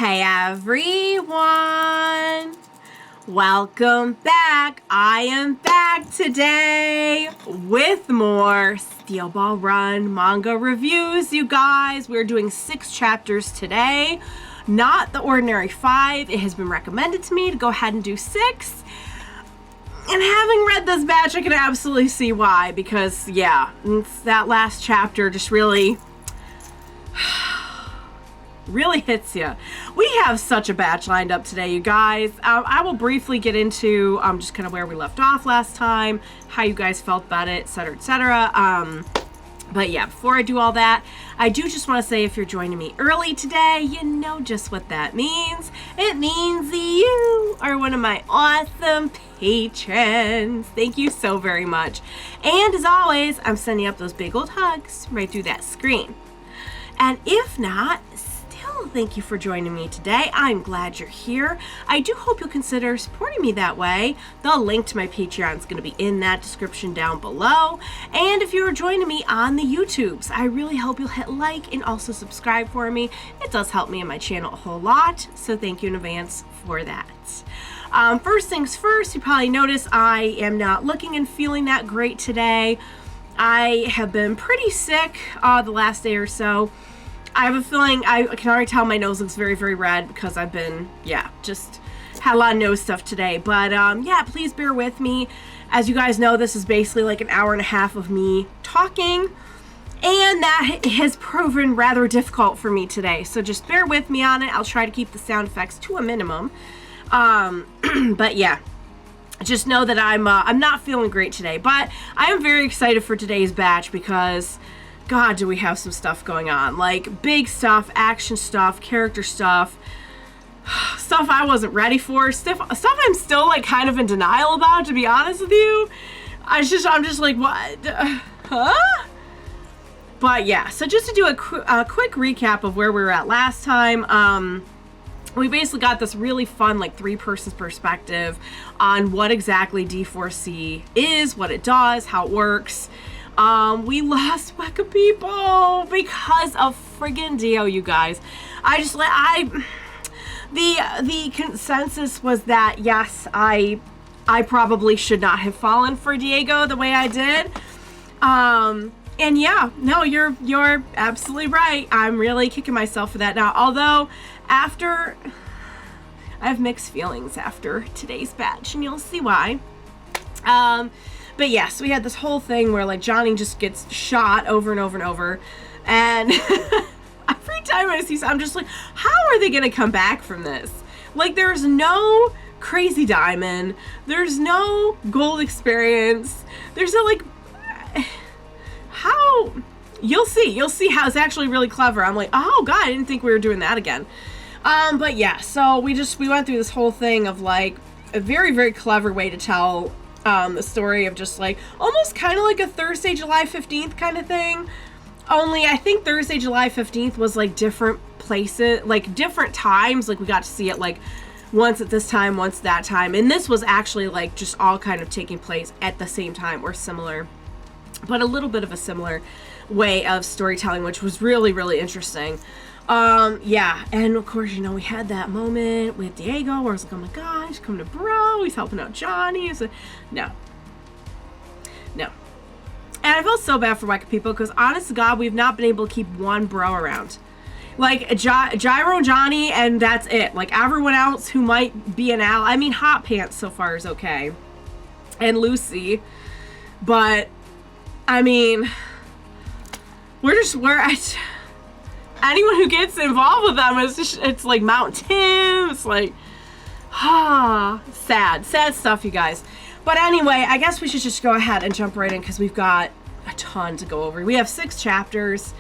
Hey everyone! Welcome back! I am back today with more Steel Ball Run manga reviews, you guys. We're doing 6 chapters today. Not the ordinary 5. It has been recommended to me to go ahead and do 6. And having read this batch, I can absolutely see why. Because, yeah, that last chapter just really hits you. We have such a batch lined up today, you guys. I will briefly get into just kind of where we left off last time, how you guys felt about it, etc., etc. But yeah, before I do all that, I do just want to say if you're joining me early today, you know just what that means. It means you are one of my awesome patrons. Thank you so very much. And as always, I'm sending up those big old hugs right through that screen. And if not, thank you for joining me today. I'm glad you're here. I do hope you'll consider supporting me that way. The link to my Patreon is going to be in that description down below. And if you are joining me on the YouTubes, I really hope you'll hit like and also subscribe for me. It does help me and my channel a whole lot, so thank you in advance for that. First things first, you probably notice I am not looking and feeling that great today. I have been pretty sick the last day or so. I have a feeling, I can already tell my nose looks very, very red because I've been, just had a lot of nose stuff today. But, yeah, please bear with me. As you guys know, this is basically like an hour and a half of me talking. And that has proven rather difficult for me today. So just bear with me on it. I'll try to keep the sound effects to a minimum. But, yeah. Just know that I'm not feeling great today. But I am very excited for today's batch because God, do we have some stuff going on. Like, big stuff, action stuff, character stuff, stuff I wasn't ready for, stuff I'm still, like, kind of in denial about, to be honest with you. I'm just like, what? Huh? But, yeah, so just to do a quick recap of where we were at last time, we basically got this really fun, like, 3-person perspective on what exactly D4C is, what it does, how it works. We lost Weka people because of friggin' Dio, you guys. The consensus was that, yes, I probably should not have fallen for Diego the way I did. And yeah, no, you're absolutely right. I'm really kicking myself for that now. Although, I have mixed feelings after today's batch, and you'll see why. But yes, we had this whole thing where, like, Johnny just gets shot over and over and over. And every time I see something, I'm just like, how are they going to come back from this? Like, there's no crazy diamond. There's no gold experience. There's no, like, how? You'll see how it's actually really clever. I'm like, oh, God, I didn't think we were doing that again. But yeah, so we went through this whole thing of, like, a very, very clever way to tell the story of just, like, almost kind of like a Thursday, July 15th kind of thing. Only I think Thursday, July 15th was, like, different places, like, different times. Like, we got to see it, like, once at this time, once that time. And this was actually, like, just all kind of taking place at the same time or similar. But a little bit of a similar way of storytelling, which was really, really interesting. Yeah, and of course, you know, we had that moment with Diego where I was like, oh my gosh, come to bro, he's helping out Johnny. Like, no. And I felt so bad for Weka people because, honest to God, we've not been able to keep one bro around. Like, Gyro, Johnny, and that's it. Like, everyone else who might be an ally. I mean, Hot Pants so far is okay. And Lucy. But, I mean, anyone who gets involved with them is just, it's like Mount Tim. It's like, sad stuff, you guys. But anyway, I guess we should just go ahead and jump right in because we've got a ton to go over. We have 6 chapters,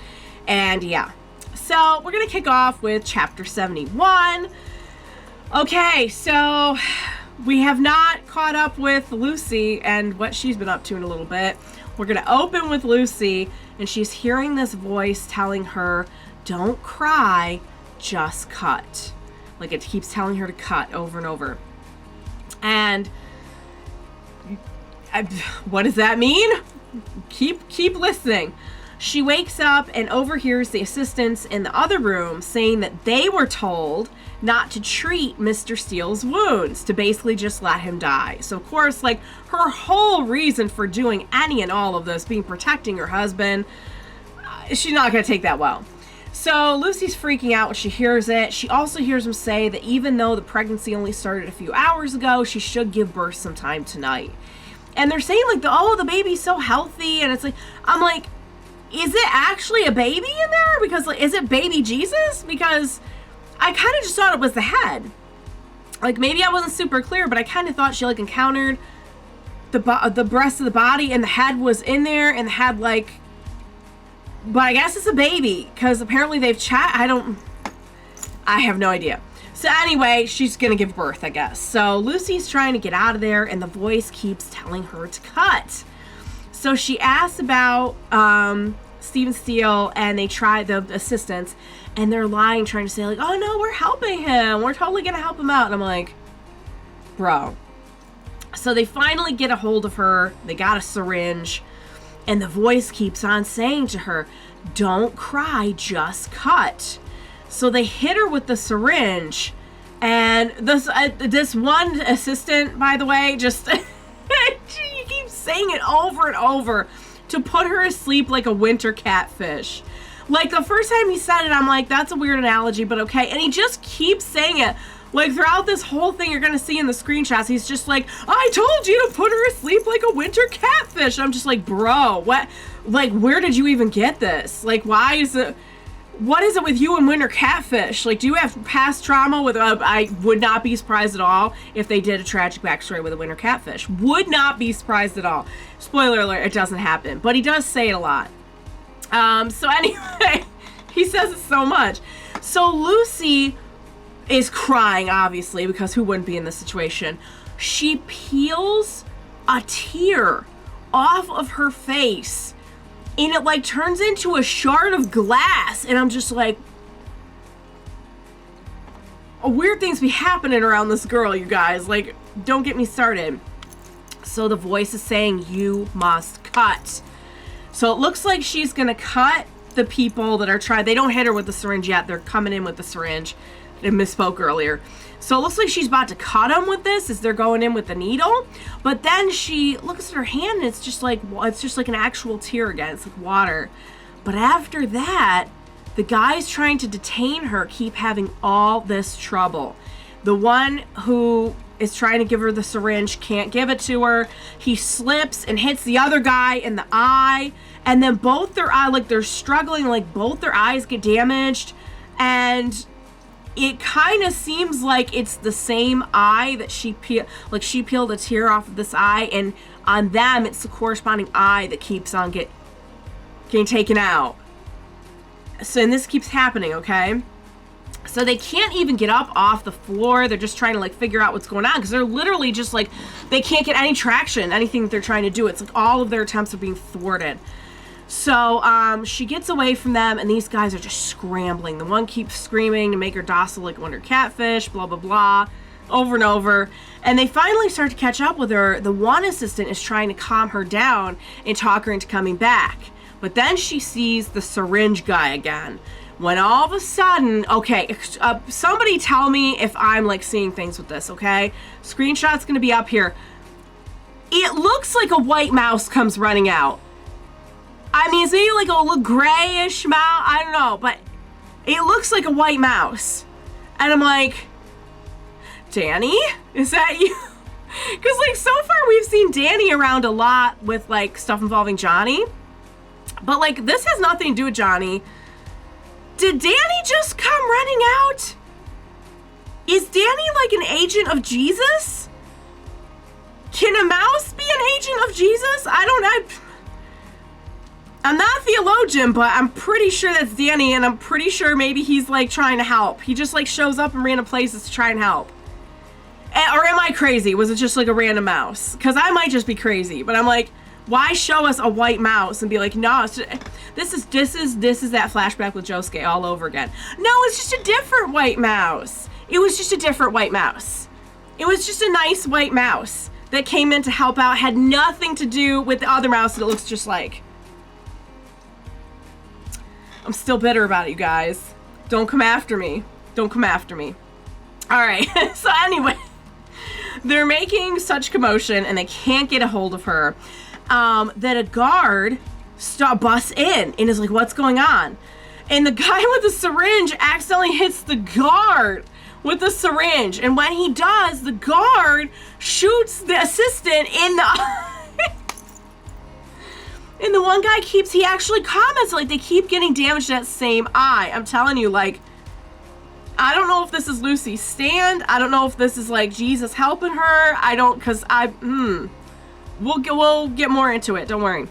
and yeah. So we're gonna kick off with chapter 71. Okay, so we have not caught up with Lucy and what she's been up to in a little bit. We're gonna open with Lucy, and she's hearing this voice telling her, don't cry, just cut. Like, it keeps telling her to cut over and over. And what does that mean? Keep listening. She wakes up and overhears the assistants in the other room saying that they were told not to treat Mr. Steele's wounds, to basically just let him die. So of course, like, her whole reason for doing any and all of this, being protecting her husband, she's not going to take that well. So Lucy's freaking out when she hears it. She also hears him say that even though the pregnancy only started a few hours ago, she should give birth sometime tonight. And they're saying, like, the baby's so healthy, and it's like, I'm like, is it actually a baby in there? Because, like, is it baby Jesus? Because I kind of just thought it was the head. Like, maybe I wasn't super clear, but I kind of thought she, like, encountered the breast of the body, and the head was in there, and the head, like, but I guess it's a baby, because apparently they've I have no idea. So anyway, she's gonna give birth, I guess. So Lucy's trying to get out of there, and the voice keeps telling her to cut. So she asks about Stephen Steele, and they try, the assistants, and they're lying, trying to say, like, oh no, we're helping him. We're totally gonna help him out. And I'm like, bro. So they finally get a hold of her. They got a syringe, and the voice keeps on saying to her, don't cry, just cut. So they hit her with the syringe, and this one assistant, by the way, just she keeps saying it over and over to put her asleep like a winter catfish. Like, the first time he said it, I'm like, that's a weird analogy, but okay. And he just keeps saying it. Like, throughout this whole thing, you're going to see in the screenshots, he's just like, I told you to put her asleep like a winter catfish. I'm just like, bro, what? Like, where did you even get this? Like, why is it? What is it with you and winter catfish? Like, do you have past trauma with, I would not be surprised at all if they did a tragic backstory with a winter catfish. Would not be surprised at all. Spoiler alert, it doesn't happen. But he does say it a lot. So anyway, he says it so much. So Lucy is crying, obviously, because who wouldn't be in this situation? She peels a tear off of her face, and it, like, turns into a shard of glass, and I'm just like, weird things be happening around this girl, you guys. Like, don't get me started. So the voice is saying, you must cut. So it looks like she's gonna cut the people that are trying. They don't hit her with the syringe yet. They're coming in with the syringe. I misspoke earlier. So it looks like she's about to cut them with this as they're going in with the needle. But then she looks at her hand, and it's just like an actual tear again. It's like water. But after that, the guys trying to detain her keep having all this trouble. The one who is trying to give her the syringe can't give it to her. He slips and hits the other guy in the eye. And then both their eye, like, they're struggling, like, both their eyes get damaged. And it kind of seems like it's the same eye that she peeled a tear off of this eye, and on them it's the corresponding eye that keeps on getting taken out. So, and this keeps happening, okay? So they can't even get up off the floor. They're just trying to, like, figure out what's going on, because they're literally just, like, they can't get any traction, anything that they're trying to do. It's like all of their attempts are being thwarted. So she gets away from them, and these guys are just scrambling. The one keeps screaming to make her docile like a winter catfish, blah, blah, blah, over and over. And they finally start to catch up with her. The one assistant is trying to calm her down and talk her into coming back. But then she sees the syringe guy again. When all of a sudden, okay, somebody tell me if I'm, like, seeing things with this, okay? Screenshot's gonna be up here. It looks like a white mouse comes running out. I mean, it's maybe like a little grayish mouse. I don't know, but it looks like a white mouse. And I'm like, Danny? Is that you? Because, like, so far we've seen Danny around a lot with, like, stuff involving Johnny. But, like, this has nothing to do with Johnny. Did Danny just come running out? Is Danny, like, an agent of Jesus? Can a mouse be an agent of Jesus? I'm not a theologian, but I'm pretty sure that's Danny, and I'm pretty sure maybe he's, like, trying to help. He just, like, shows up in random places to try and help. Or am I crazy? Was it just, like, a random mouse? Because I might just be crazy, but I'm like, why show us a white mouse and be like, no, it's just, this is that flashback with Josuke all over again. No, it's just a different white mouse. It was just a different white mouse. It was just a nice white mouse that came in to help out, had nothing to do with the other mouse that it looks just like. I'm still bitter about it, you guys. Don't come after me. Don't come after me. All right. So anyway, they're making such commotion and they can't get a hold of her that a guard busts in and is like, what's going on? And the guy with the syringe accidentally hits the guard with the syringe. And when he does, the guard shoots the assistant in the eye. And the one guy he actually comments, like, they keep getting damaged in that same eye. I'm telling you, like, I don't know if this is Lucy's stand. I don't know if this is, like, Jesus helping her. We'll get more into it. Don't worry.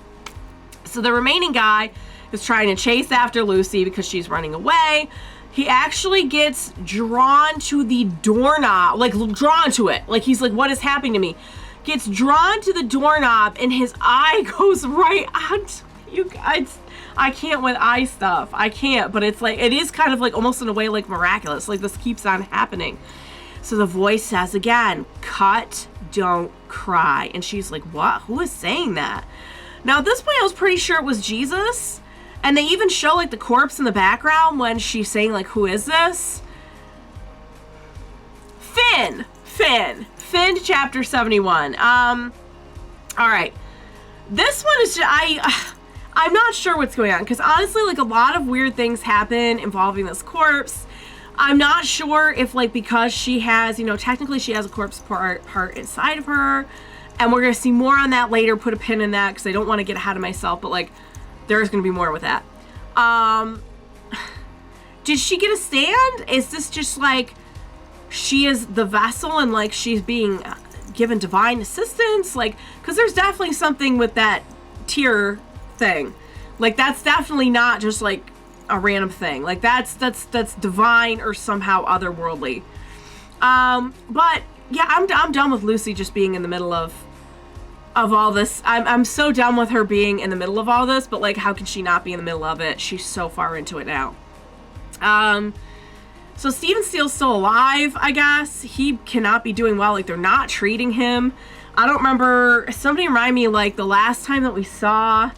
So the remaining guy is trying to chase after Lucy because she's running away. He actually gets drawn to the doorknob, like drawn to it. Like he's like, what is happening to me? Gets drawn to the doorknob and his eye goes right out. You guys, I can't with eye stuff. I can't, but it's like, it is kind of like almost in a way like miraculous. Like this keeps on happening. So the voice says again, cut, don't cry. And she's like, what? Who is saying that? Now at this point, I was pretty sure it was Jesus. And they even show like the corpse in the background when she's saying like, who is this? Finn chapter 71. All right. This one is just, I'm not sure what's going on because honestly, like a lot of weird things happen involving this corpse. I'm not sure if like, because she has, you know, technically she has a corpse part inside of her, and we're going to see more on that later. Put a pin in that because I don't want to get ahead of myself, but like, there's going to be more with that. Did she get a stand? Is this just like she is the vessel and like she's being given divine assistance? Like, because there's definitely something with that tear thing. Like, that's definitely not just like a random thing. Like, that's divine or somehow otherworldly. But yeah, I'm done with Lucy just being in the middle of all this. I'm so done with her being in the middle of all this, but like, how can she not be in the middle of it? She's so far into it now. So Steven Steele's still alive, I guess. He cannot be doing well. Like, they're not treating him. I don't remember. Somebody remind me, like, the last time that we saw,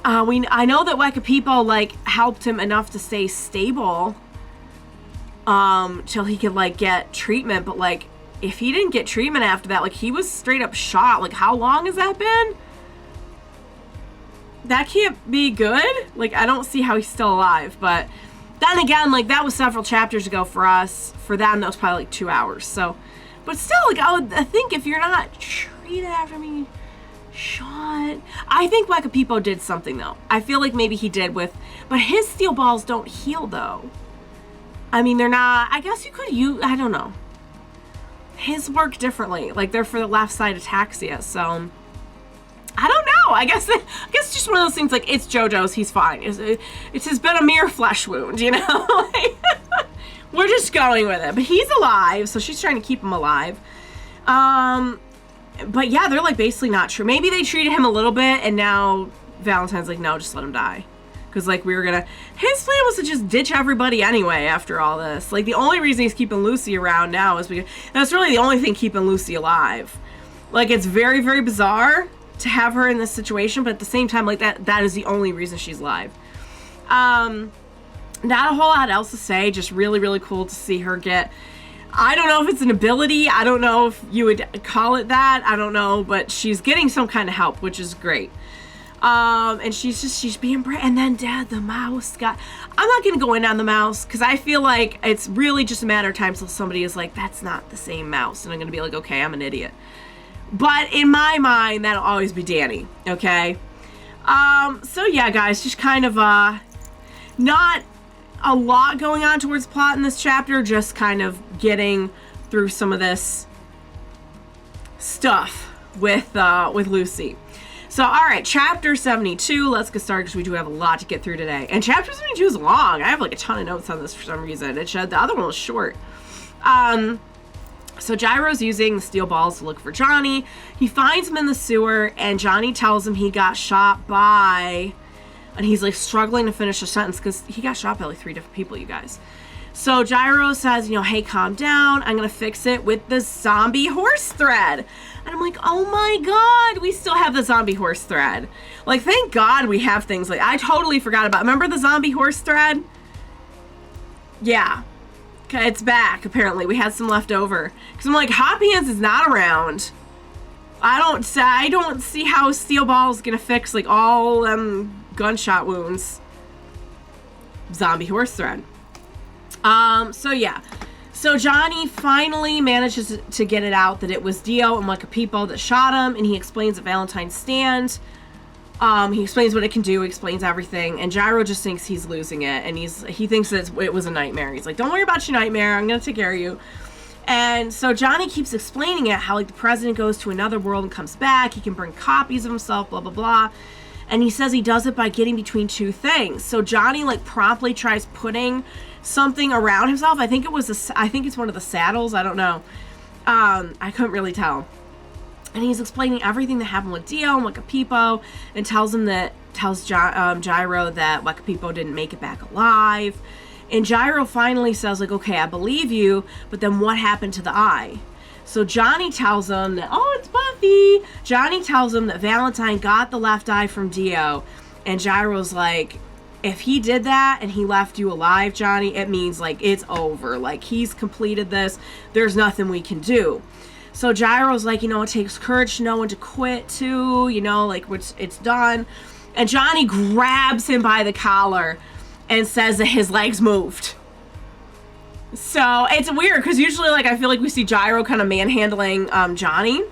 I know that Weka People, like, helped him enough to stay stable, till he could, like, get treatment, but, like, if he didn't get treatment after that, like, he was straight up shot. Like, how long has that been? That can't be good. Like, I don't see how he's still alive. But then again, like, that was several chapters ago for us. For them, that was probably, like, 2 hours. So, but still, like, I think if you're not treated after being shot, I think Weka People did something, though. I feel like maybe he did with, but his steel balls don't heal, though. I mean, they're not, I guess you could use, I don't know. His work differently. Like, they're for the left side ataxia, so I don't know. I guess it's just one of those things, like, it's Jojo's, he's fine. It's been a mere flesh wound, you know? Like, we're just going with it. But he's alive, so she's trying to keep him alive. But yeah, they're, like, basically not true. Maybe they treated him a little bit, and now Valentine's like, no, just let him die. Because, like, we were gonna, his plan was to just ditch everybody anyway after all this. Like, the only reason he's keeping Lucy around now is because that's really the only thing keeping Lucy alive. Like, it's very, very bizarre to have her in this situation, but at the same time, like, that is the only reason she's alive. Not a whole lot else to say, just really, really cool to see her get, I don't know if it's an ability, I don't know if you would call it that, I don't know, but she's getting some kind of help, which is great. And she's being brave. And then Dad, the mouse I'm not going to go in on the mouse because I feel like it's really just a matter of time till somebody is like, that's not the same mouse. And I'm going to be like, okay, I'm an idiot. But in my mind, that'll always be Danny. Okay. So yeah, guys, just kind of, not a lot going on towards plot in this chapter, just kind of getting through some of this stuff with Lucy. So, all right, chapter 72, let's get started because we do have a lot to get through today. And chapter 72 is long. I have like a ton of notes on this for some reason. The other one was short. So Gyro's using the steel balls to look for Johnny. He finds him in the sewer, and Johnny tells him he got shot by, and he's like struggling to finish a sentence because he got shot by like 3 different people, you guys. So Gyro says, you know, hey, calm down. I'm going to fix it with the zombie horse thread. And I'm like, oh my God, we still have the zombie horse thread. Like, thank God we have things like, I totally forgot about, remember the zombie horse thread? Yeah. It's back, apparently. We had some left over. Because I'm like, Hot Pants is not around. I don't see how Steel Ball is going to fix, like, all gunshot wounds. Zombie horse thread. So yeah. So Johnny finally manages to get it out that it was Dio and Weka People that shot him, and he explains that Valentine's stand. He explains what it can do, explains everything, and Gyro just thinks he's losing it, and he thinks that it was a nightmare. He's like, don't worry about your nightmare, I'm gonna take care of you. And so Johnny keeps explaining it, how like the president goes to another world and comes back, he can bring copies of himself, blah, blah, blah. And he says he does it by getting between two things. So Johnny like promptly tries putting something around himself. I think it's one of the saddles. I don't know. I couldn't really tell. And he's explaining everything that happened with Dio and Weka People, and tells Gyro that Weka People didn't make it back alive. And Gyro finally says like, okay, I believe you, but then what happened to the eye? So Johnny tells him that, oh, it's Buffy. Johnny tells him that Valentine got the left eye from Dio. And Gyro's like, if he did that and he left you alive, Johnny, it means like it's over. Like he's completed this. There's nothing we can do. So Gyro's like, you know, it takes courage to know when to quit too, you know, like it's done. And Johnny grabs him by the collar and says that his legs moved. So it's weird because usually like I feel like we see Gyro kind of manhandling Johnny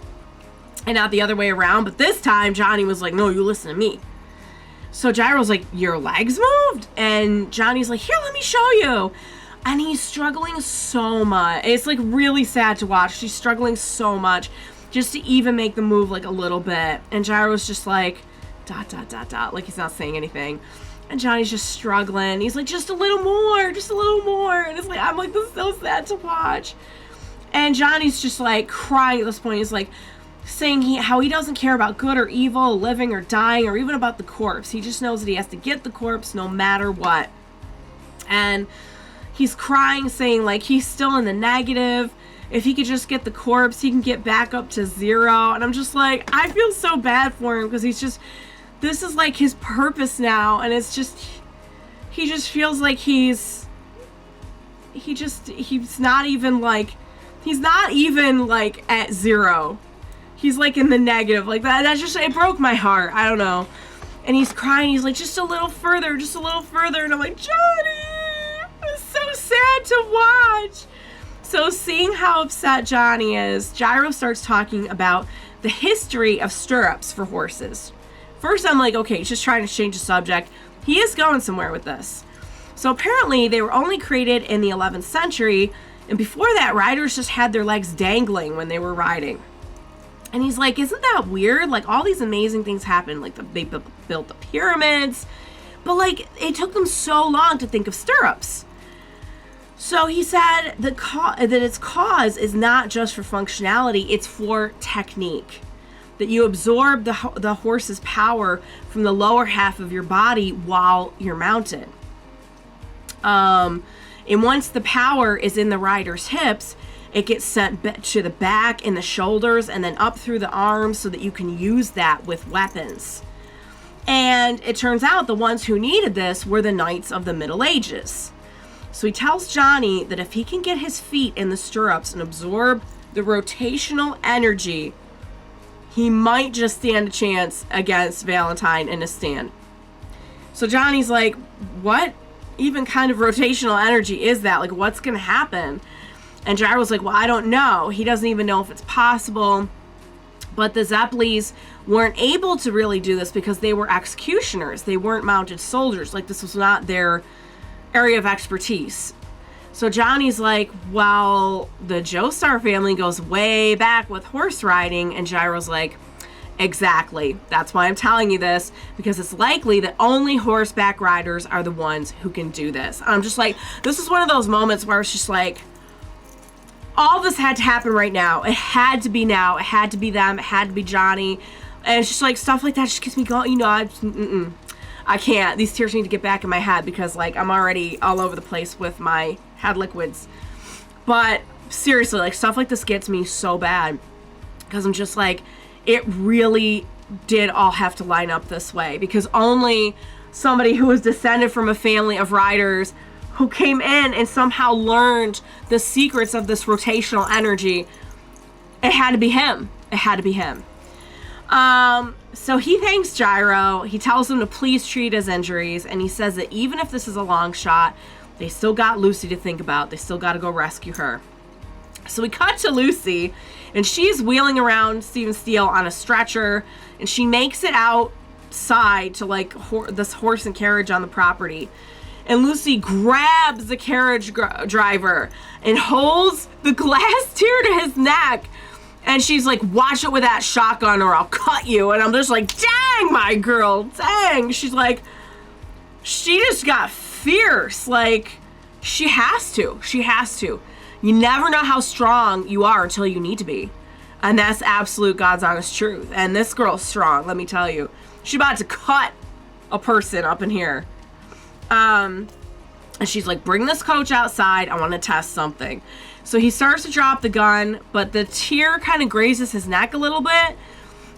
and not the other way around. But this time Johnny was like, no, you listen to me. So Gyro's like, your legs moved? And Johnny's like, here, let me show you. And he's struggling so much. It's like really sad to watch. She's struggling so much just to even make the move like a little bit. And Gyro's just like, ... like he's not saying anything. And Johnny's just struggling. He's like, just a little more, just a little more. And it's like, I'm like, this is so sad to watch. And Johnny's just like crying at this point. He's like saying how he doesn't care about good or evil, living or dying, or even about the corpse. He just knows that he has to get the corpse no matter what. And he's crying, saying like he's still in the negative. If he could just get the corpse, he can get back up to 0. And I'm just like, I feel so bad for him because he's just, this is like his purpose now. And it's just, he just feels like he's not even like at 0. He's like in the negative like that. That just, it broke my heart. I don't know. And he's crying. He's like, just a little further, just a little further. And I'm like, Johnny, it's so sad to watch. So seeing how upset Johnny is, Gyro starts talking about the history of stirrups for horses. First, I'm like, okay, he's just trying to change the subject. He is going somewhere with this. So apparently they were only created in the 11th century. And before that, riders just had their legs dangling when they were riding. And he's like, isn't that weird? Like all these amazing things happened. Like they built the pyramids. But like it took them so long to think of stirrups. So he said that its cause is not just for functionality, it's for technique. That you absorb the horse's power from the lower half of your body while you're mounted. And once the power is in the rider's hips, it gets sent to the back and the shoulders and then up through the arms so that you can use that with weapons. And it turns out the ones who needed this were the knights of the Middle Ages. So he tells Johnny that if he can get his feet in the stirrups and absorb the rotational energy, he might just stand a chance against Valentine in a stand. So Johnny's like, what even kind of rotational energy is that? Like, what's going to happen? And Gyro's like, well, I don't know. He doesn't even know if it's possible. But the Zeppelis weren't able to really do this because they were executioners. They weren't mounted soldiers. Like, this was not their area of expertise. So Johnny's like, well, the Joestar family goes way back with horse riding. And Gyro's like, exactly. That's why I'm telling you this, because it's likely that only horseback riders are the ones who can do this. And I'm just like, this is one of those moments where it's just like, all this had to happen right now. It had to be now. It had to be them. It had to be Johnny. And it's just like stuff like that just gets me going. You know, I can't. These tears need to get back in my head because like I'm already all over the place with my had liquids. But seriously, like, stuff like this gets me so bad. Because I'm just like, it really did all have to line up this way. Because only somebody who was descended from a family of riders who came in and somehow learned the secrets of this rotational energy, it had to be him. It had to be him. So he thanks Gyro. He tells him to please treat his injuries. And he says that even if this is a long shot, they still got Lucy to think about. They still got to go rescue her. So we cut to Lucy, and she's wheeling around Steven Steele on a stretcher, and she makes it outside to, like, this horse and carriage on the property. And Lucy grabs the carriage driver and holds the glass tear to his neck. And she's like, watch it with that shotgun or I'll cut you. And I'm just like, dang, my girl, dang. She's like, she just got fierce. Like, she has to. She has to. You never know how strong you are until you need to be. And that's absolute God's honest truth. And this girl's strong, let me tell you. She's about to cut a person up in here. And she's like, bring this coach outside. I want to test something. So he starts to drop the gun, but the tear kind of grazes his neck a little bit.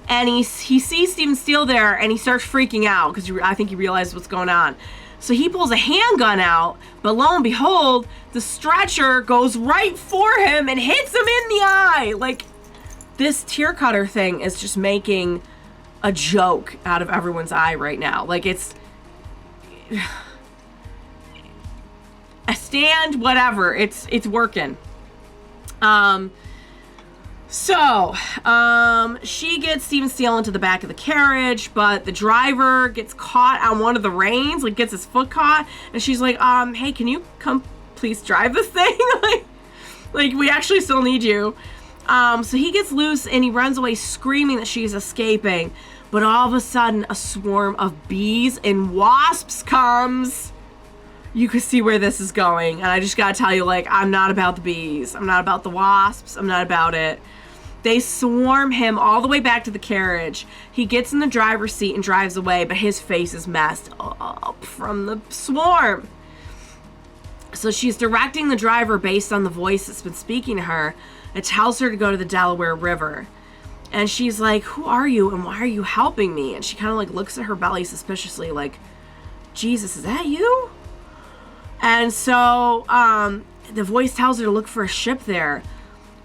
And he sees Steven Steele there, and he starts freaking out because I think he realizes what's going on. So he pulls a handgun out, but lo and behold, the stretcher goes right for him and hits him in the eye. Like, this tear cutter thing is just making a joke out of everyone's eye right now. Like, it's a stand, whatever. It's working. She gets Steven Steele into the back of the carriage, but the driver gets caught on one of the reins, like gets his foot caught, and she's like, hey, can you come please drive this thing? like we actually still need you. So he gets loose and he runs away screaming that she's escaping, but all of a sudden a swarm of bees and wasps comes. You can see where this is going, and I just gotta tell you, like, I'm not about the bees. I'm not about the wasps. I'm not about it. They swarm him all the way back to the carriage. He gets in the driver's seat and drives away, but his face is messed up from the swarm. So she's directing the driver based on the voice that's been speaking to her. It tells her to go to the Delaware River. And she's like, who are you and why are you helping me? And she kind of like looks at her belly suspiciously like, Jesus, is that you? And so the voice tells her to look for a ship there.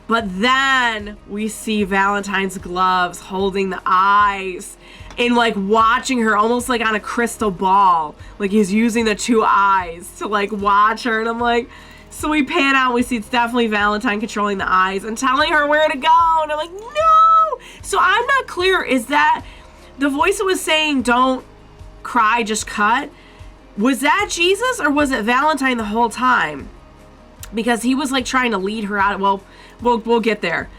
But then we see Valentine's gloves holding the eyes and like watching her almost like on a crystal ball. Like he's using the two eyes to like watch her. And I'm like, so we pan out and we see it's definitely Valentine controlling the eyes and telling her where to go. And I'm like, no. So I'm not clear. Is that the voice that was saying, don't cry, just cut? Was that Jesus or was it Valentine the whole time? Because he was like trying to lead her out. Well, we'll get there.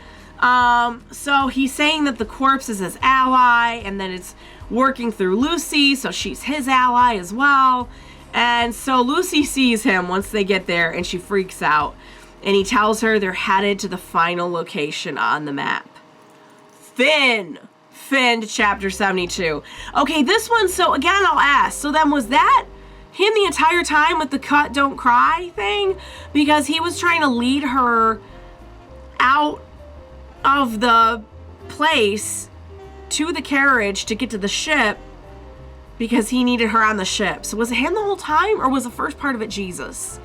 So he's saying that the corpse is his ally and then it's working through Lucy, so she's his ally as well. And so Lucy sees him once they get there and she freaks out. And he tells her they're headed to the final location on the map. Finn to chapter 72. Okay, this one, so again, I'll ask. So then was that him the entire time with the cut, don't cry thing? Because he was trying to lead her out of the place to the carriage to get to the ship because he needed her on the ship. So was it him the whole time or was the first part of it Jesus?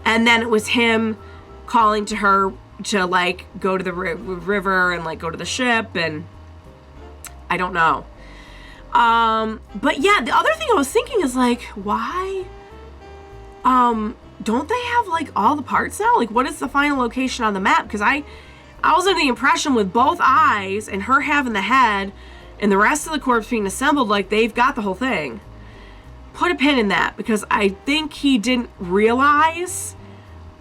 And then it was him calling to her to like go to the river and like go to the ship, and I don't know. But yeah, the other thing I was thinking is like, why, don't they have like all the parts now? Like, what is the final location on the map? Because I was under the impression with both eyes and her having the head and the rest of the corpse being assembled, like they've got the whole thing. Put a pin in that because I think he didn't realize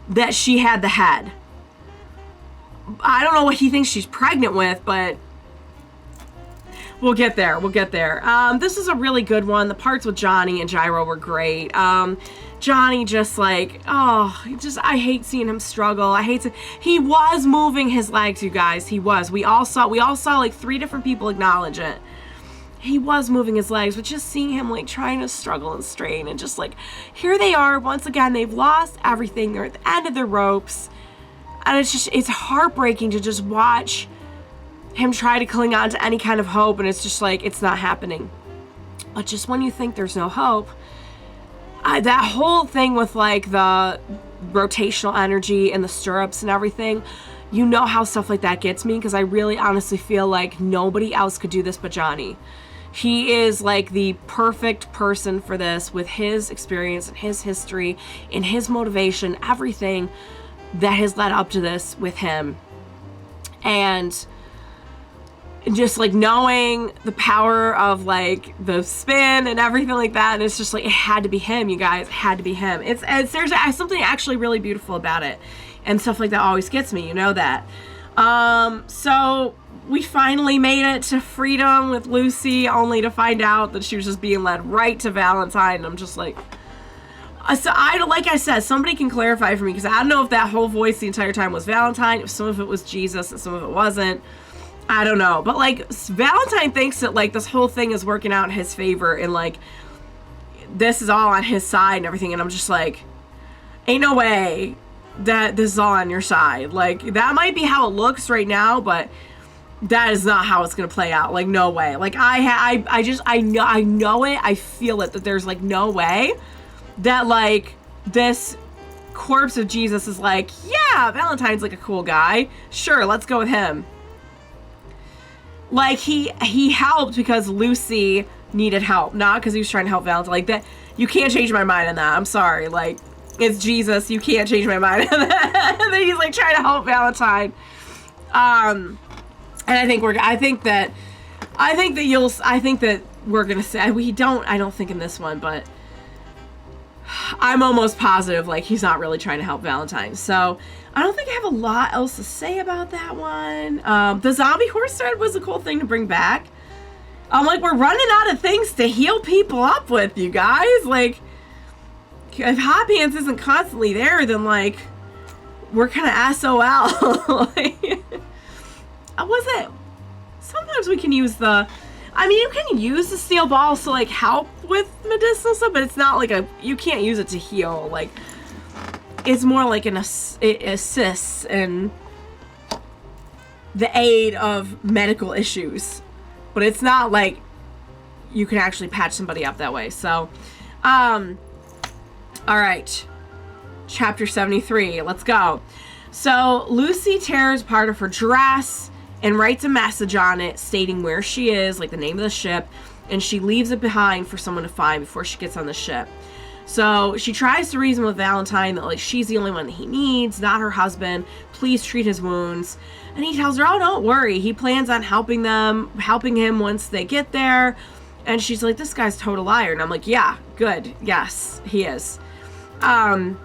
that she had the head. I don't know what he thinks she's pregnant with, but we'll get there. This is a really good one. The parts with Johnny and Gyro were great. Johnny just like, I hate seeing him struggle. He was moving his legs, you guys. He was. We all saw like 3 different people acknowledge it. he was moving his legs, but just seeing him like trying to struggle and strain, and just like, here they are once again, they've lost everything, they're at the end of their ropes, and it's heartbreaking to just watch him try to cling on to any kind of hope, and it's just like, it's not happening. But just when you think there's no hope, that whole thing with like the rotational energy and the stirrups and everything, you know how stuff like that gets me, because I really honestly feel like nobody else could do this but Johnny. He is like the perfect person for this, with his experience and his history and his motivation, everything that has led up to this with him. And just like knowing the power of like the spin and everything like that, and it's just like, it had to be him, you guys. It had to be him. There's something actually really beautiful about it, and stuff like that always gets me, you know that. So we finally made it to freedom with Lucy, only to find out that she was just being led right to Valentine. And I'm just like, like I said, somebody can clarify for me, because I don't know if that whole voice the entire time was Valentine, if some of it was Jesus and some of it wasn't. I don't know. But like, Valentine thinks that like this whole thing is working out in his favor, and like this is all on his side and everything. And I'm just like, ain't no way that this is all on your side. Like, that might be how it looks right now, but that is not how it's gonna play out. Like, no way. Like, I know it. I feel it, that there's like no way that like this corpse of Jesus is like, yeah, Valentine's like a cool guy, sure, let's go with him. Like, he helped because Lucy needed help, not because he was trying to help Valentine. Like, that, you can't change my mind on that. I'm sorry. Like, it's Jesus. You can't change my mind on that. And then he's like trying to help Valentine. And I think that we're gonna say, I don't think in this one, but I'm almost positive like he's not really trying to help Valentine. So I don't think I have a lot else to say about that one. The zombie horse thread was a cool thing to bring back. I'm like, we're running out of things to heal people up with, you guys. Like, if Hot Pants isn't constantly there, then like, we're kind of SOL. Like, was it? Sometimes we can use you can use the steel balls to like help with medicinal stuff, but it's not like you can't use it to heal. Like, it's more like it assists in the aid of medical issues, but it's not like you can actually patch somebody up that way. So, all right, chapter 73, let's go. So Lucy tears part of her dress and writes a message on it stating where she is, like the name of the ship, and she leaves it behind for someone to find before she gets on the ship. So she tries to reason with Valentine that like she's the only one that he needs, not her husband. Please treat his wounds. And he tells her, oh, don't worry. He plans on helping him once they get there. And she's like, this guy's a total liar. And I'm like, yeah, good. Yes, he is. And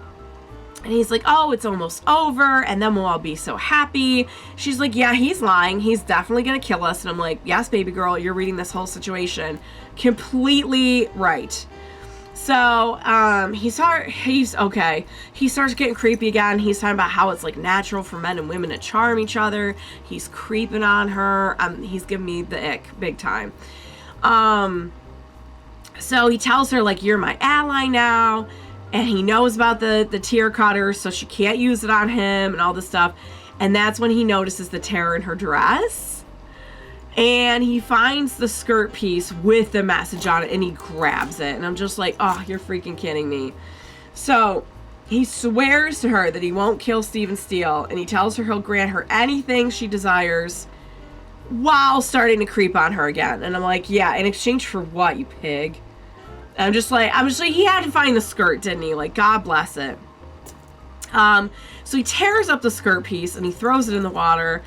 he's like, oh, it's almost over, and then we'll all be so happy. She's like, yeah, he's lying. He's definitely gonna kill us. And I'm like, yes, baby girl, you're reading this whole situation completely right. So, he's okay. He starts getting creepy again. He's talking about how it's like natural for men and women to charm each other. He's creeping on her. He's giving me the ick big time. So he tells her like, you're my ally now. And he knows about the tear cutter, so she can't use it on him and all this stuff. And that's when he notices the tear in her dress. And he finds the skirt piece with the message on it, and he grabs it. And I'm just like, oh, you're freaking kidding me. So he swears to her that he won't kill Stephen Steele, and he tells her he'll grant her anything she desires, while starting to creep on her again. And I'm like, yeah, in exchange for what, you pig? I'm just like, he had to find the skirt, didn't he? Like, God bless it. So he tears up the skirt piece and he throws it in the water.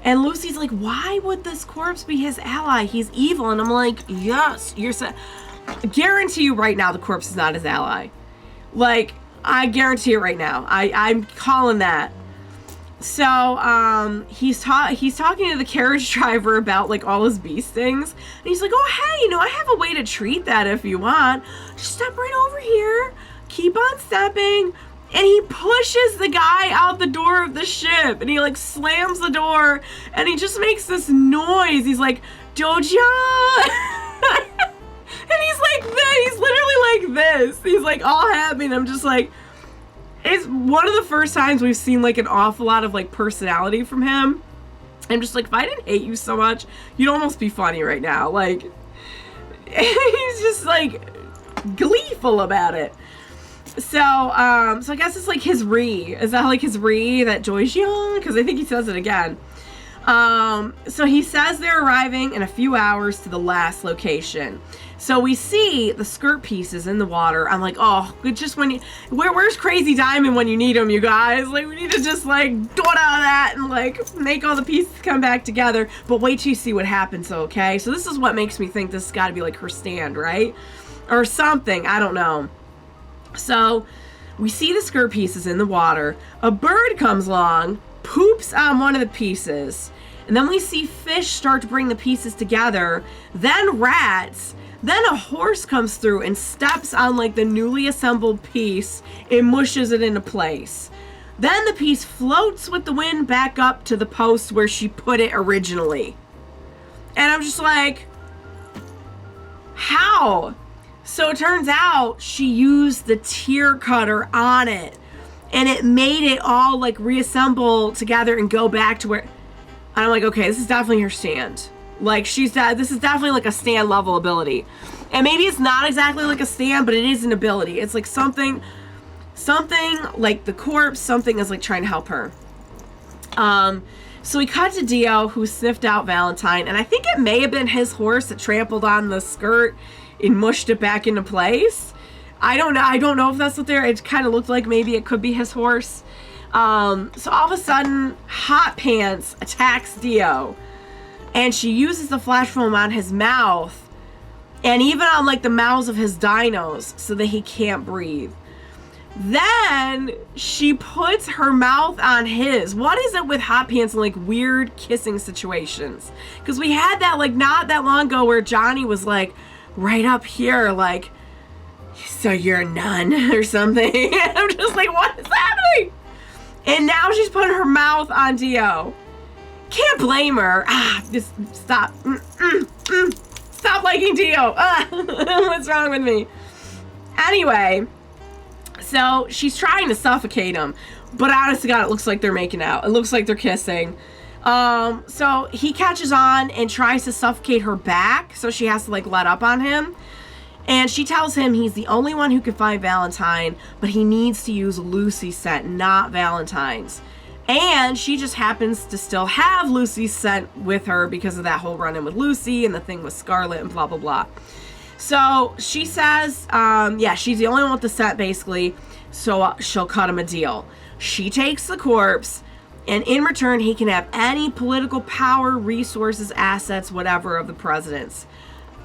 And Lucy's like, why would this corpse be his ally? He's evil. And I'm like, yes, guarantee you right now the corpse is not his ally. Like, I guarantee it right now. I'm calling that. So, he's talking to the carriage driver about, like, all his bee stings. And he's like, oh, hey, I have a way to treat that if you want. Just step right over here. Keep on stepping. And he pushes the guy out the door of the ship. And he, like, slams the door. And he just makes this noise. He's like, Jojo! And he's like this. He's literally like this. He's like all happy. And I'm just like, it's one of the first times we've seen like an awful lot of like personality from him. I'm just like, if I didn't hate you so much, you'd almost be funny right now. Like, he's just like gleeful about it. So I guess it's like his re. Is that like his re that Joy's young? Because I think he says it again. So he says they're arriving in a few hours to the last location. So we see the skirt pieces in the water. I'm like, oh, just when you, where's Crazy Diamond when you need him, you guys? Like, we need to just like do it out of that and like make all the pieces come back together. But wait till you see what happens, okay? So this is what makes me think this has got to be like her stand, right? Or something, I don't know. So we see the skirt pieces in the water. A bird comes along, poops on one of the pieces. And then we see fish start to bring the pieces together. Then rats. Then a horse comes through and steps on like the newly assembled piece and mushes it into place. Then the piece floats with the wind back up to the post where she put it originally. And I'm just like, how? So it turns out she used the tear cutter on it. And it made it all like reassemble together and go back to where... And I'm like, okay, this is definitely her stand. Like, she said, this is definitely like a stand level ability. And maybe it's not exactly like a stand, but it is an ability. It's like something like the corpse, something is like trying to help her. So we cut to Dio, who sniffed out Valentine. And I think it may have been his horse that trampled on the skirt and mushed it back into place. I don't know. I don't know if that's what they're... It kind of looked like maybe it could be his horse. So all of a sudden, Hot Pants attacks Dio. And she uses the flash foam on his mouth. And even on like the mouths of his dinos so that he can't breathe. Then she puts her mouth on his. What is it with Hot Pants and like weird kissing situations? Because we had that like not that long ago where Johnny was like right up here like, so you're a nun or something. I'm just like, what is happening? And now she's putting her mouth on Dio. Can't blame her. Just stop. Stop liking Dio. What's wrong with me? Anyway, so she's trying to suffocate him. But honest to God, it looks like they're making out. It looks like they're kissing. So he catches on and tries to suffocate her back. So she has to like let up on him. And she tells him he's the only one who can find Valentine, but he needs to use Lucy's scent, not Valentine's. And she just happens to still have Lucy's scent with her because of that whole run-in with Lucy and the thing with Scarlet and blah, blah, blah. So she says, yeah, she's the only one with the scent, basically, so she'll cut him a deal. She takes the corpse, and in return, he can have any political power, resources, assets, whatever, of the president's.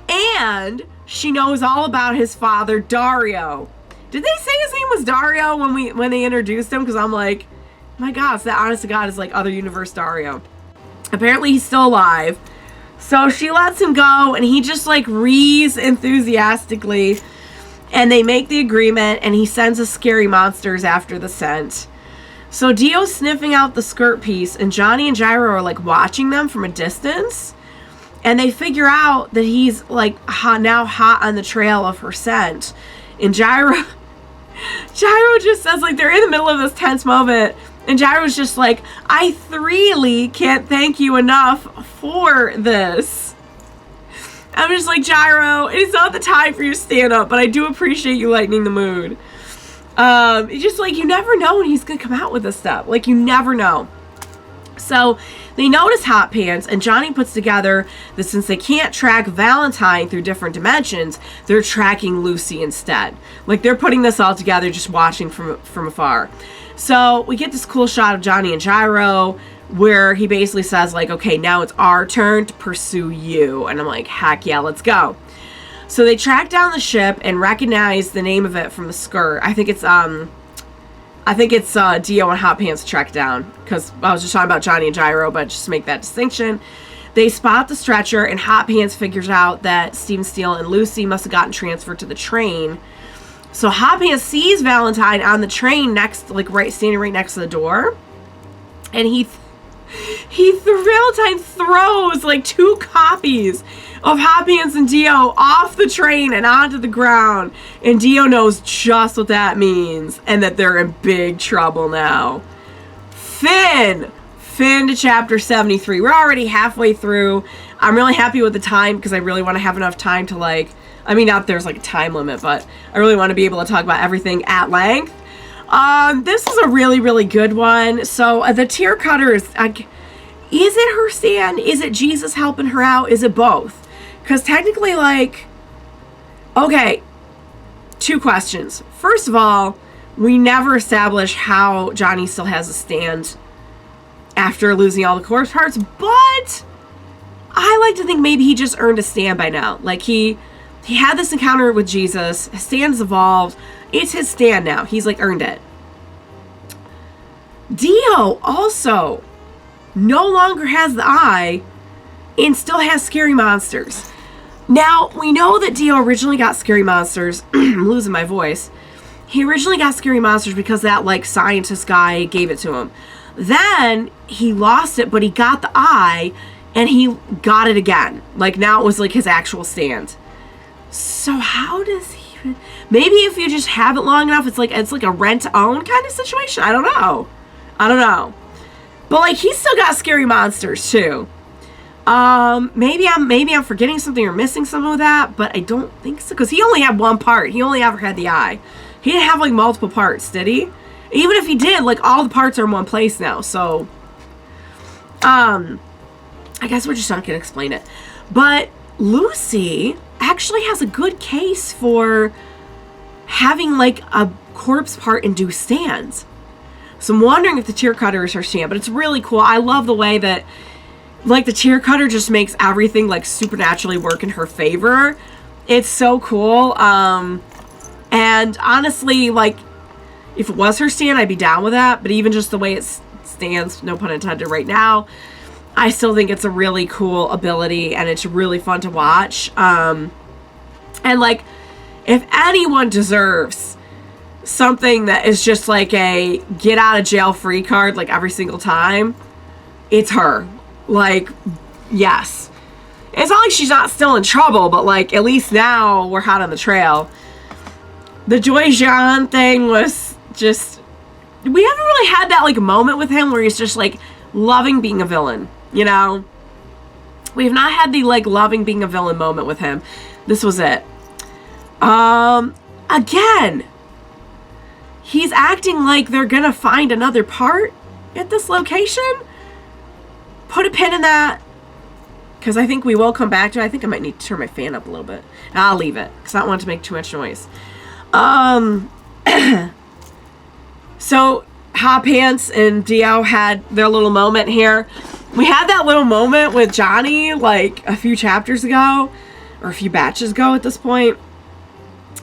And she knows all about his father, Dario. Did they say his name was Dario when they introduced him? Because I'm like, my God, so that honest to God is like other universe Dario. Apparently he's still alive. So she lets him go, and he just like rees enthusiastically. And they make the agreement, and he sends us scary monsters after the scent. So Dio's sniffing out the skirt piece, and Johnny and Gyro are like watching them from a distance. And they figure out that he's like now hot on the trail of her scent. And Gyro just says, like, they're in the middle of this tense moment. And Gyro's just like, I really can't thank you enough for this. I'm just like, Gyro, it's not the time for you to stand up, but I do appreciate you lightening the mood. It's just like, you never know when he's going to come out with this stuff. Like, you never know. So they notice Hot Pants, and Johnny puts together that since they can't track Valentine through different dimensions, they're tracking Lucy instead. Like, they're putting this all together, just watching from afar. So we get this cool shot of Johnny and Gyro where he basically says, like, okay, now it's our turn to pursue you. And I'm like, heck yeah, let's go. So they track down the ship and recognize the name of it from the skirt. I think it's Dio and Hot Pants track down, because I was just talking about Johnny and Gyro, but just to make that distinction. They spot the stretcher, and Hot Pants figures out that Steven Steele and Lucy must have gotten transferred to the train. So Hot Pants sees Valentine on the train standing right next to the door, and Valentine throws like 2 copies of Hot Pants and Dio off the train and onto the ground. And Dio knows just what that means and that they're in big trouble now. Finn to chapter 73. We're already halfway through. I'm really happy with the time because I really want to have enough time to like, I mean, not there's like a time limit, but I really want to be able to talk about everything at length. This is a really, really good one. So the tear cutter is it her stand? Is it Jesus helping her out? Is it both? Because technically, like, okay, 2 questions. First of all, we never establish how Johnny still has a stand after losing all the corpse parts, but I like to think maybe he just earned a stand by now. Like, he had this encounter with Jesus, his stand's evolved, it's his stand now. He's, like, earned it. Dio also no longer has the eye and still has scary monsters. Now, we know that Dio originally got scary monsters. I'm losing my voice. He originally got scary monsters because that, like, scientist guy gave it to him. Then he lost it, but he got the eye and he got it again. Like, now it was, like, his actual stand. So how does he... Maybe if you just have it long enough, it's like a rent-to-own kind of situation. I don't know. But, like, he's still got scary monsters, too. Maybe I'm forgetting something or missing something with that, but I don't think so. Because he only had one part. He only ever had the eye. He didn't have, like, multiple parts, did he? Even if he did, like, all the parts are in one place now, so... I guess we're just not going to explain it. But Lucy actually has a good case for having, like, a corpse part and do stands. So I'm wondering if the tear cutter is her stand, but it's really cool. I love the way that, like, the tear cutter just makes everything, like, supernaturally work in her favor. It's so cool. And honestly, like, if it was her stand, I'd be down with that. But even just the way it stands, no pun intended, right now, I still think it's a really cool ability and it's really fun to watch. And, like, if anyone deserves something that is just like a get out of jail free card, like, every single time, it's her. Like, yes. It's not like she's not still in trouble, but, like, at least now we're hot on the trail. The Joy Jean thing was just... We haven't really had that, like, moment with him where he's just, like, loving being a villain, you know? We have not had the, like, loving being a villain moment with him. This was it. Again, he's acting like they're gonna find another part at this location. Put a pin in that, because I think we will come back to it. I think I might need to turn my fan up a little bit. I'll leave it, because I don't want it to make too much noise. So, Hot Pants and Dio had their little moment here. We had that little moment with Johnny, like, a few chapters ago, or a few batches ago at this point.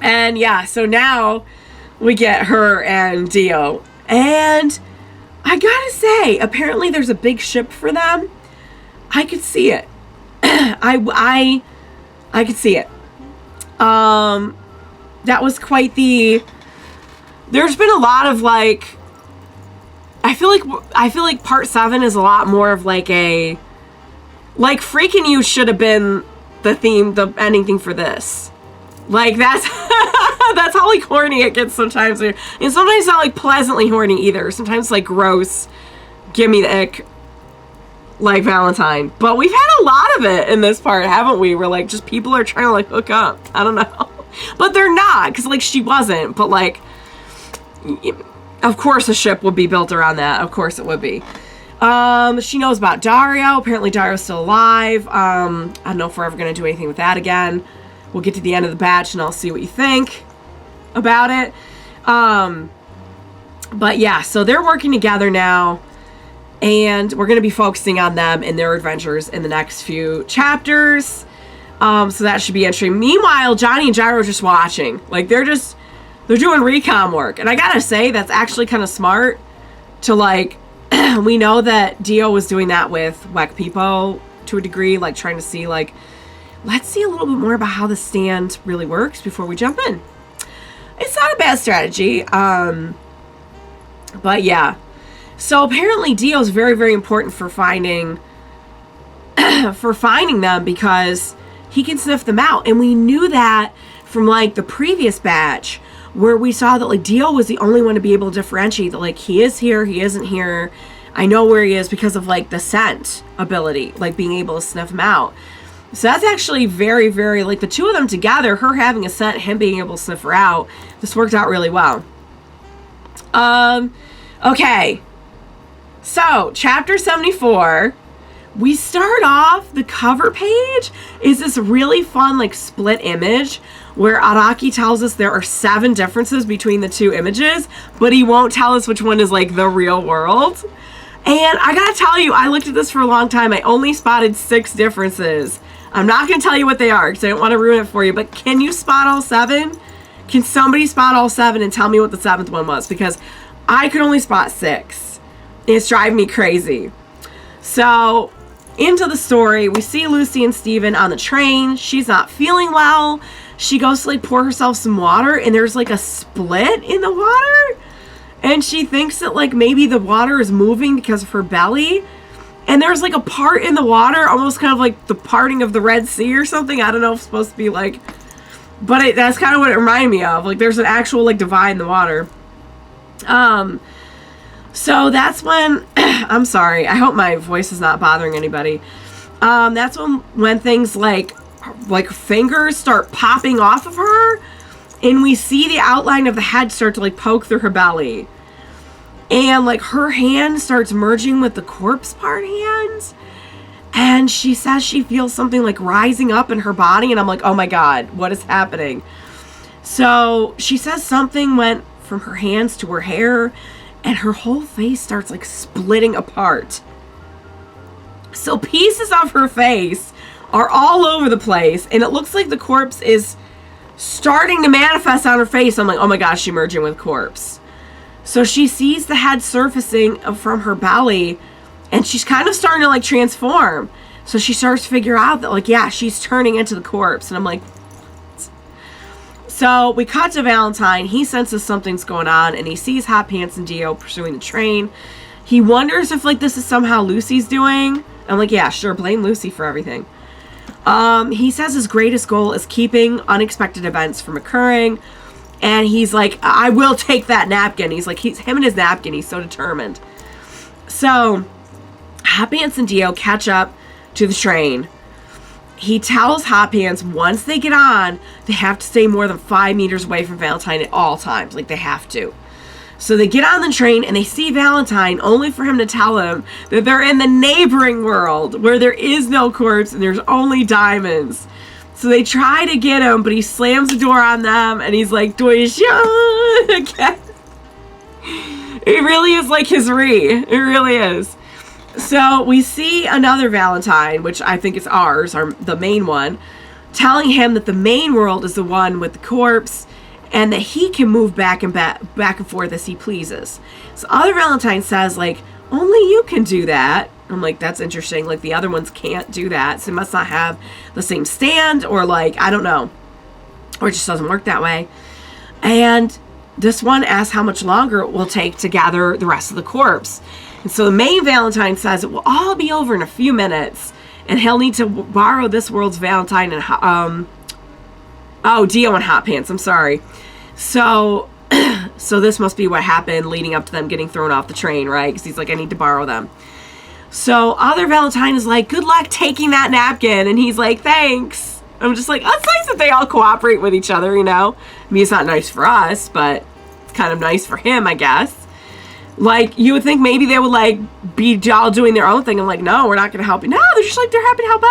And, yeah, so now we get her and Dio. And I gotta say, apparently there's a big ship for them. I could see it. I could see it. That was quite the... There's been a lot of, like... I feel like part 7 is a lot more of, like, a... Like, Freaking You should have been the theme, the ending thing for this. Like, that's... that's how, like, horny it gets sometimes. And sometimes it's not, like, pleasantly horny either. Sometimes it's, like, gross. Give me the ick. Like Valentine. But we've had a lot of it in this part, haven't we? Where, like, just people are trying to, like, hook up. I don't know. But they're not, because, like, she wasn't. But, like, of course a ship would be built around that. Of course it would be. She knows about Dario. Apparently Dario's still alive. I don't know if we're ever going to do anything with that again. We'll get to the end of the batch and I'll see what you think about it. But yeah, so they're working together now. And we're going to be focusing on them and their adventures in the next few chapters. So that should be interesting. Meanwhile, Johnny and Gyro are just watching. Like, they're doing recon work. And I gotta say, that's actually kind of smart to, like, we know that Dio was doing that with Wek People to a degree, like, trying to see, like, let's see a little bit more about how the stand really works before we jump in. It's not a bad strategy. But yeah. So apparently Dio is very, very important for finding them, because he can sniff them out. And we knew that from, like, the previous batch, where we saw that, like, Dio was the only one to be able to differentiate that, like, he is here, he isn't here. I know where he is because of, like, the scent ability, like, being able to sniff him out. So that's actually very, very, like, the two of them together, her having a scent, him being able to sniff her out, this worked out really well. Okay. So, chapter 74, we start off, the cover page is this really fun, like, split image where Araki tells us there are 7 differences between the 2 images, but he won't tell us which one is, like, the real world. And I gotta tell you, I looked at this for a long time. I only spotted 6 differences. I'm not gonna tell you what they are because I don't want to ruin it for you, but can you spot all 7? Can somebody spot all 7 and tell me what the 7th one was? Because I could only spot 6. It's driving me crazy. So, into the story, we see Lucy and Steven on the train. She's not feeling well. She goes to, like, pour herself some water, and there's, like, a split in the water. And she thinks that, like, maybe the water is moving because of her belly. And there's, like, a part in the water, almost kind of like the parting of the Red Sea or something. I don't know if it's supposed to be, like... But that's kind of what it reminded me of. Like, there's an actual, like, divide in the water. So that's when... I'm sorry. I hope my voice is not bothering anybody. That's when things, like fingers start popping off of her. And we see the outline of the head start to, like, poke through her belly. And, like, her hand starts merging with the corpse part hands. And she says she feels something, like, rising up in her body. And I'm like, oh my god, what is happening? So she says something went from her hands to her hair. And her whole face starts, like, splitting apart. So pieces of her face are all over the place. And it looks like the corpse is starting to manifest on her face. I'm like, oh my gosh, she's merging with corpse. So she sees the head surfacing from her belly, and she's kind of starting to, like, transform. So she starts to figure out that, like, yeah, she's turning into the corpse. And I'm like, what? So we cut to Valentine. He senses something's going on, and he sees Hot Pants and Dio pursuing the train. He wonders if, like, this is somehow Lucy's doing. I'm like, yeah, sure, blame Lucy for everything. He says his greatest goal is keeping unexpected events from occurring. And he's like, I will take that napkin. He's like, him and his napkin. He's so determined. So, Hot Pants and Dio catch up to the train. He tells Hot Pants once they get on, they have to stay more than 5 meters away from Valentine at all times. Like, they have to. So they get on the train and they see Valentine, only for him to tell him that they're in the neighboring world where there is no corpse and there's only diamonds. So they try to get him, but he slams the door on them and he's like, Doisha again. It really is like his It really is. So we see another Valentine, which I think is ours, the main one, telling him that the main world is the one with the corpse and that he can move back and forth as he pleases. So other Valentine says, like, only you can do that. I'm like, that's interesting. Like, the other ones can't do that. So they must not have the same stand, or, like, I don't know. Or it just doesn't work that way. And this one asks how much longer it will take to gather the rest of the corpse. And so the main Valentine says it will all be over in a few minutes. And he'll need to borrow this world's Valentine and, Dio and Hot Pants. I'm sorry. So this must be what happened leading up to them getting thrown off the train, right? Because he's like, I need to borrow them. So other Valentine is like, good luck taking that napkin. And he's like, thanks. I'm just like, that's nice that they all cooperate with each other, you know? I mean, it's not nice for us, but it's kind of nice for him, I guess. Like, you would think maybe they would, like, be all doing their own thing. I'm like, no, we're not going to help you. No, they're just like, they're happy to help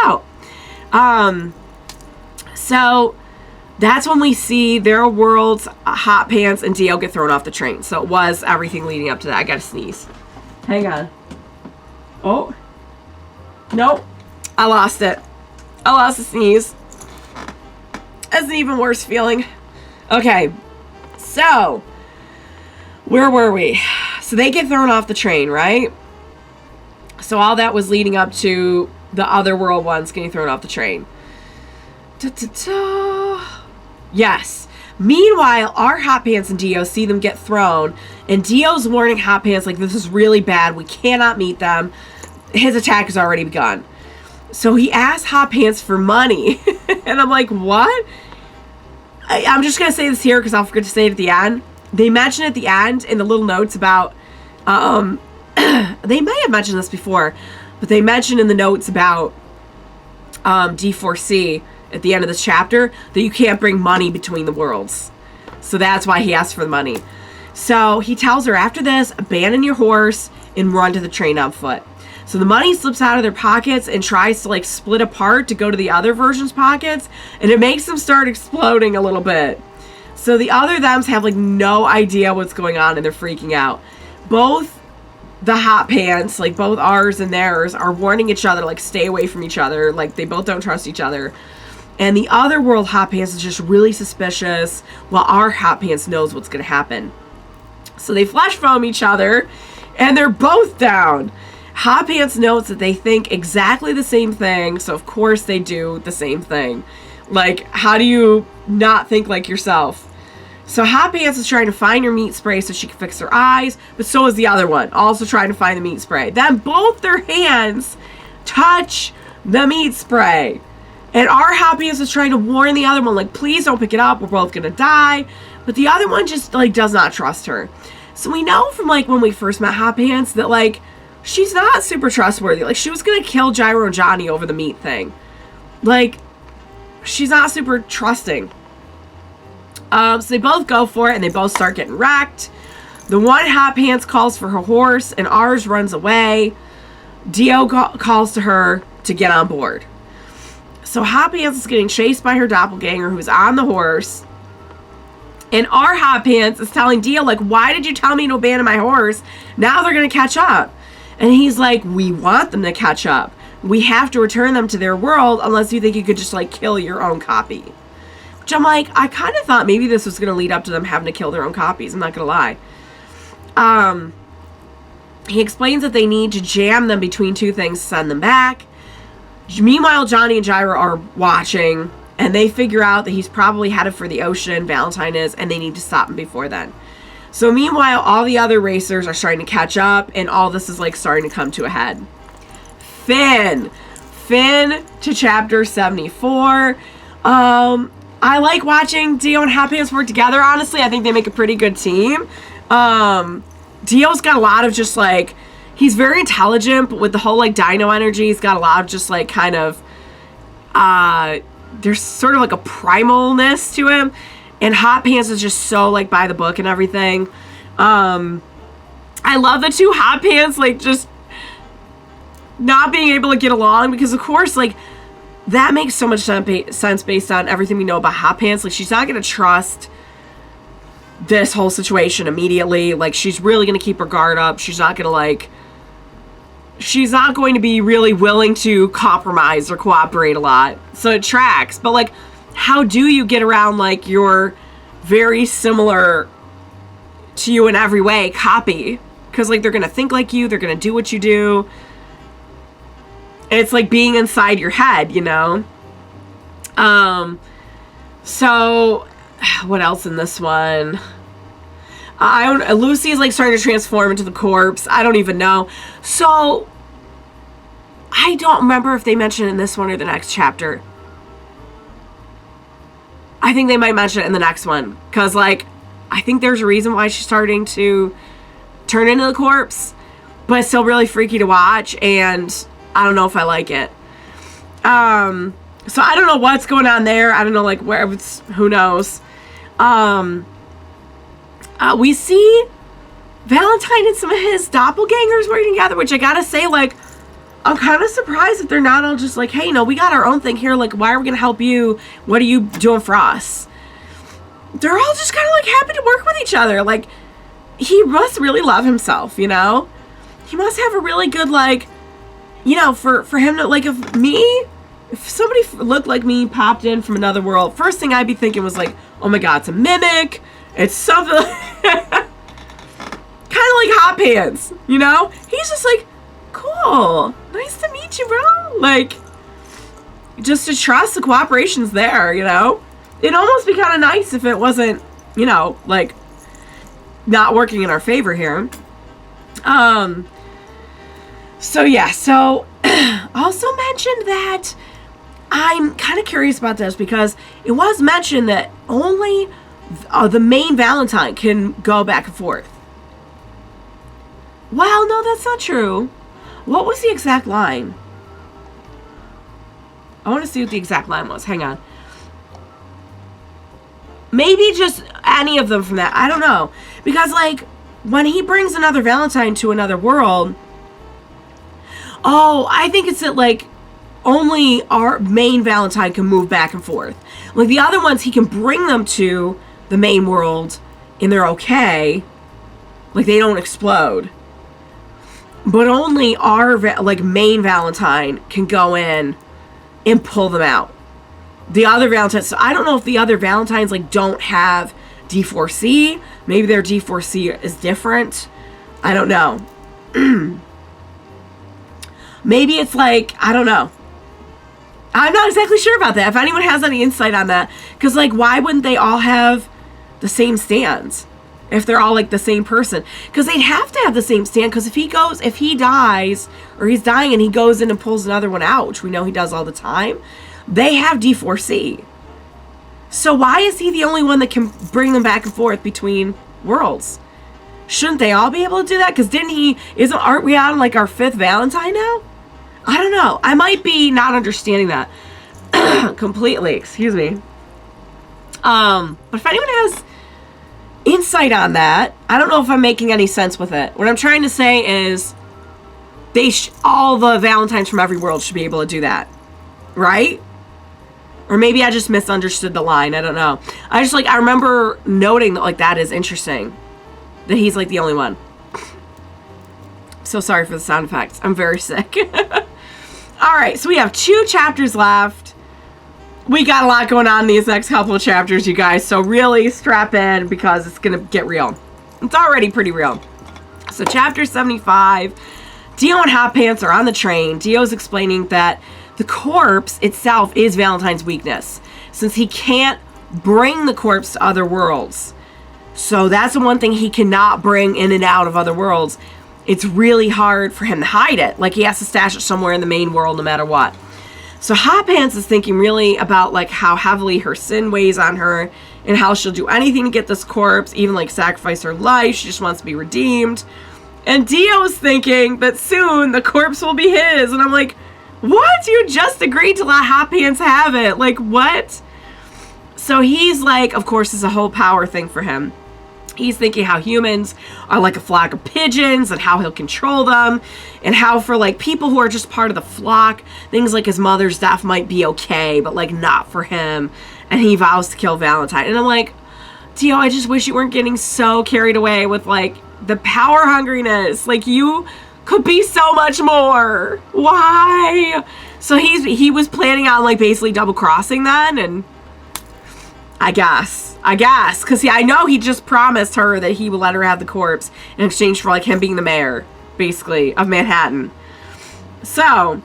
out. So that's when we see their world's Hot Pants and Dio get thrown off the train. So it was everything leading up to that. I gotta sneeze. Hang on. Oh. Nope. I lost it. I lost the sneeze. That's an even worse feeling. Okay. So, where were we? So they get thrown off the train, right? So all that was leading up to the other world ones getting thrown off the train. Yes. Meanwhile, our Hot Pants and Dio see them get thrown, and Dio's warning Hot Pants, like, this is really bad. We cannot meet them. His attack has already begun. So he asked Hot Pants for money. And I'm like, what? I'm just going to say this here because I'll forget to say it at the end. They mention at the end in the little notes about, they may have mentioned this before, but they mentioned in the notes about D4C at the end of this chapter that you can't bring money between the worlds. So that's why he asked for the money. So he tells her, after this, abandon your horse and run to the train on foot. So the money slips out of their pockets and tries to like split apart to go to the other version's pockets, and it makes them start exploding a little bit. So the other thems have like no idea what's going on and they're freaking out. Both the Hot Pants, like both ours and theirs, are warning each other, like stay away from each other. Like they both don't trust each other. And the other world Hot Pants is just really suspicious, while our Hot Pants knows what's going to happen. So they flash foam each other, and they're both down. Hot Pants notes that they think exactly the same thing, so of course they do the same thing. Like, how do you not think like yourself? So Hot Pants is trying to find her meat spray so she can fix her eyes, but so is the other one, also trying to find the meat spray. Then both their hands touch the meat spray. And our Hot Pants is trying to warn the other one, like, please don't pick it up, we're both gonna die. But the other one just, like, does not trust her. So we know from, like, when we first met Hot Pants that, like, she's not super trustworthy. Like, she was gonna kill Gyro and Johnny over the meat thing. Like, she's not super trusting. So they both go for it, and they both start getting wrecked. The one Hot Pants calls for her horse, and ours runs away. Dio calls to her to get on board. So Hot Pants is getting chased by her doppelganger, who's on the horse. And our Hot Pants is telling Dio, like, why did you tell me to abandon my horse? Now they're going to catch up. And he's like, we want them to catch up. We have to return them to their world unless you think you could just, like, kill your own copy. Which I'm like, I kind of thought maybe this was going to lead up to them having to kill their own copies. I'm not going to lie. He explains that they need to jam them between two things to send them back. Meanwhile, Johnny and Gyro are watching, and they figure out that he's probably headed for the ocean, Valentine is, and they need to stop him before then. So meanwhile, all the other racers are starting to catch up, and all this is like starting to come to a head. Finn to chapter 74. I like watching Dio and Hot Pants work together, honestly. I think they make a pretty good team. Dio's got a lot of just like, he's very intelligent, but with the whole like dino energy, he's got a lot of just like kind of, there's sort of like a primalness to him. And Hot Pants is just so like by the book and everything. I love the two Hot Pants like just not being able to get along, because of course like that makes so much sense based on everything we know about Hot Pants. Like, she's not going to trust this whole situation immediately. Like, she's really going to keep her guard up. She's not going to like, she's not going to be really willing to compromise or cooperate a lot. So it tracks. But like, how do you get around like your very similar to you in every way copy? Because like, they're going to think like you. They're going to do what you do. It's like being inside your head, you know? So what else in this one? Lucy is like starting to transform into the corpse. I don't even know. So I don't remember if they mention it in this one or the next chapter. I think they might mention it in the next one. Because like, I think there's a reason why she's starting to turn into the corpse. But it's still really freaky to watch. And I don't know if I like it. So I don't know what's going on there. I don't know, like, where it's, who knows. We see Valentine and some of his doppelgangers working together, which I gotta say, like, I'm kind of surprised that they're not all just like, hey, no, we got our own thing here. Like, why are we gonna help you? What are you doing for us? They're all just kind of, like, happy to work with each other. Like, he must really love himself, you know? He must have a really good, like, you know, for him to, like, if somebody looked like me, popped in from another world, first thing I'd be thinking was like, oh my god, it's a mimic. It's something kind of like Hot Pants, you know? He's just like, cool, nice to meet you, bro. Like, just to trust the cooperation's there, you know? It'd almost be kind of nice if it wasn't, you know, like, not working in our favor here. So yeah, so also mentioned that I'm kind of curious about this because it was mentioned that only the main Valentine can go back and forth. Well, no, that's not true. What was the exact line? I want to see what the exact line was. Hang on. Maybe just any of them from that. I don't know. Because, like, when he brings another Valentine to another world... Oh, I think it's that, like, only our main Valentine can move back and forth. Like, the other ones, he can bring them to the main world, and they're okay. Like, they don't explode. But only our, like, main Valentine can go in and pull them out. The other Valentines, so I don't know if the other Valentines, like, don't have D4C. Maybe their D4C is different. I don't know. Maybe it's like, I don't know. I'm not exactly sure about that. If anyone has any insight on that. Because, like, why wouldn't they all have the same stands? If they're all, like, the same person. Because they'd have to have the same stand. Because if he dies, or he's dying and he goes in and pulls another one out, which we know he does all the time, they have D4C. So why is he the only one that can bring them back and forth between worlds? Shouldn't they all be able to do that? Because aren't we on, like, our 5th Valentine now? I don't know. I might be not understanding that completely. Excuse me. But if anyone has insight on that, I don't know if I'm making any sense with it. What I'm trying to say is all the Valentines from every world should be able to do that. Right? Or maybe I just misunderstood the line. I don't know. I remember noting that, like, that is interesting. That he's, like, the only one. So sorry for the sound effects. I'm very sick. Alright, so we have 2 chapters left. We got a lot going on in these next couple of chapters, you guys. So really strap in because it's going to get real. It's already pretty real. So chapter 75. Dio and Hot Pants are on the train. Dio's explaining that the corpse itself is Valentine's weakness, since he can't bring the corpse to other worlds. So that's the one thing he cannot bring in and out of other worlds. It's really hard for him to hide it. Like, he has to stash it somewhere in the main world no matter what. So Hot Pants is thinking really about, like, how heavily her sin weighs on her and how she'll do anything to get this corpse, even, like, sacrifice her life. She just wants to be redeemed. And Dio is thinking that soon the corpse will be his. And I'm like, what? You just agreed to let Hot Pants have it. Like, what? So he's like, of course, it's a whole power thing for him. He's thinking how humans are like a flock of pigeons and how he'll control them. And how for, like, people who are just part of the flock, things like his mother's death might be okay, but, like, not for him. And he vows to kill Valentine. And I'm like, Dio, I just wish you weren't getting so carried away with, like, the power hungriness. Like, you could be so much more. Why? So he was planning on, like, basically double crossing then, and I guess, because I know he just promised her that he would let her have the corpse in exchange for, like, him being the mayor, basically, of Manhattan. So,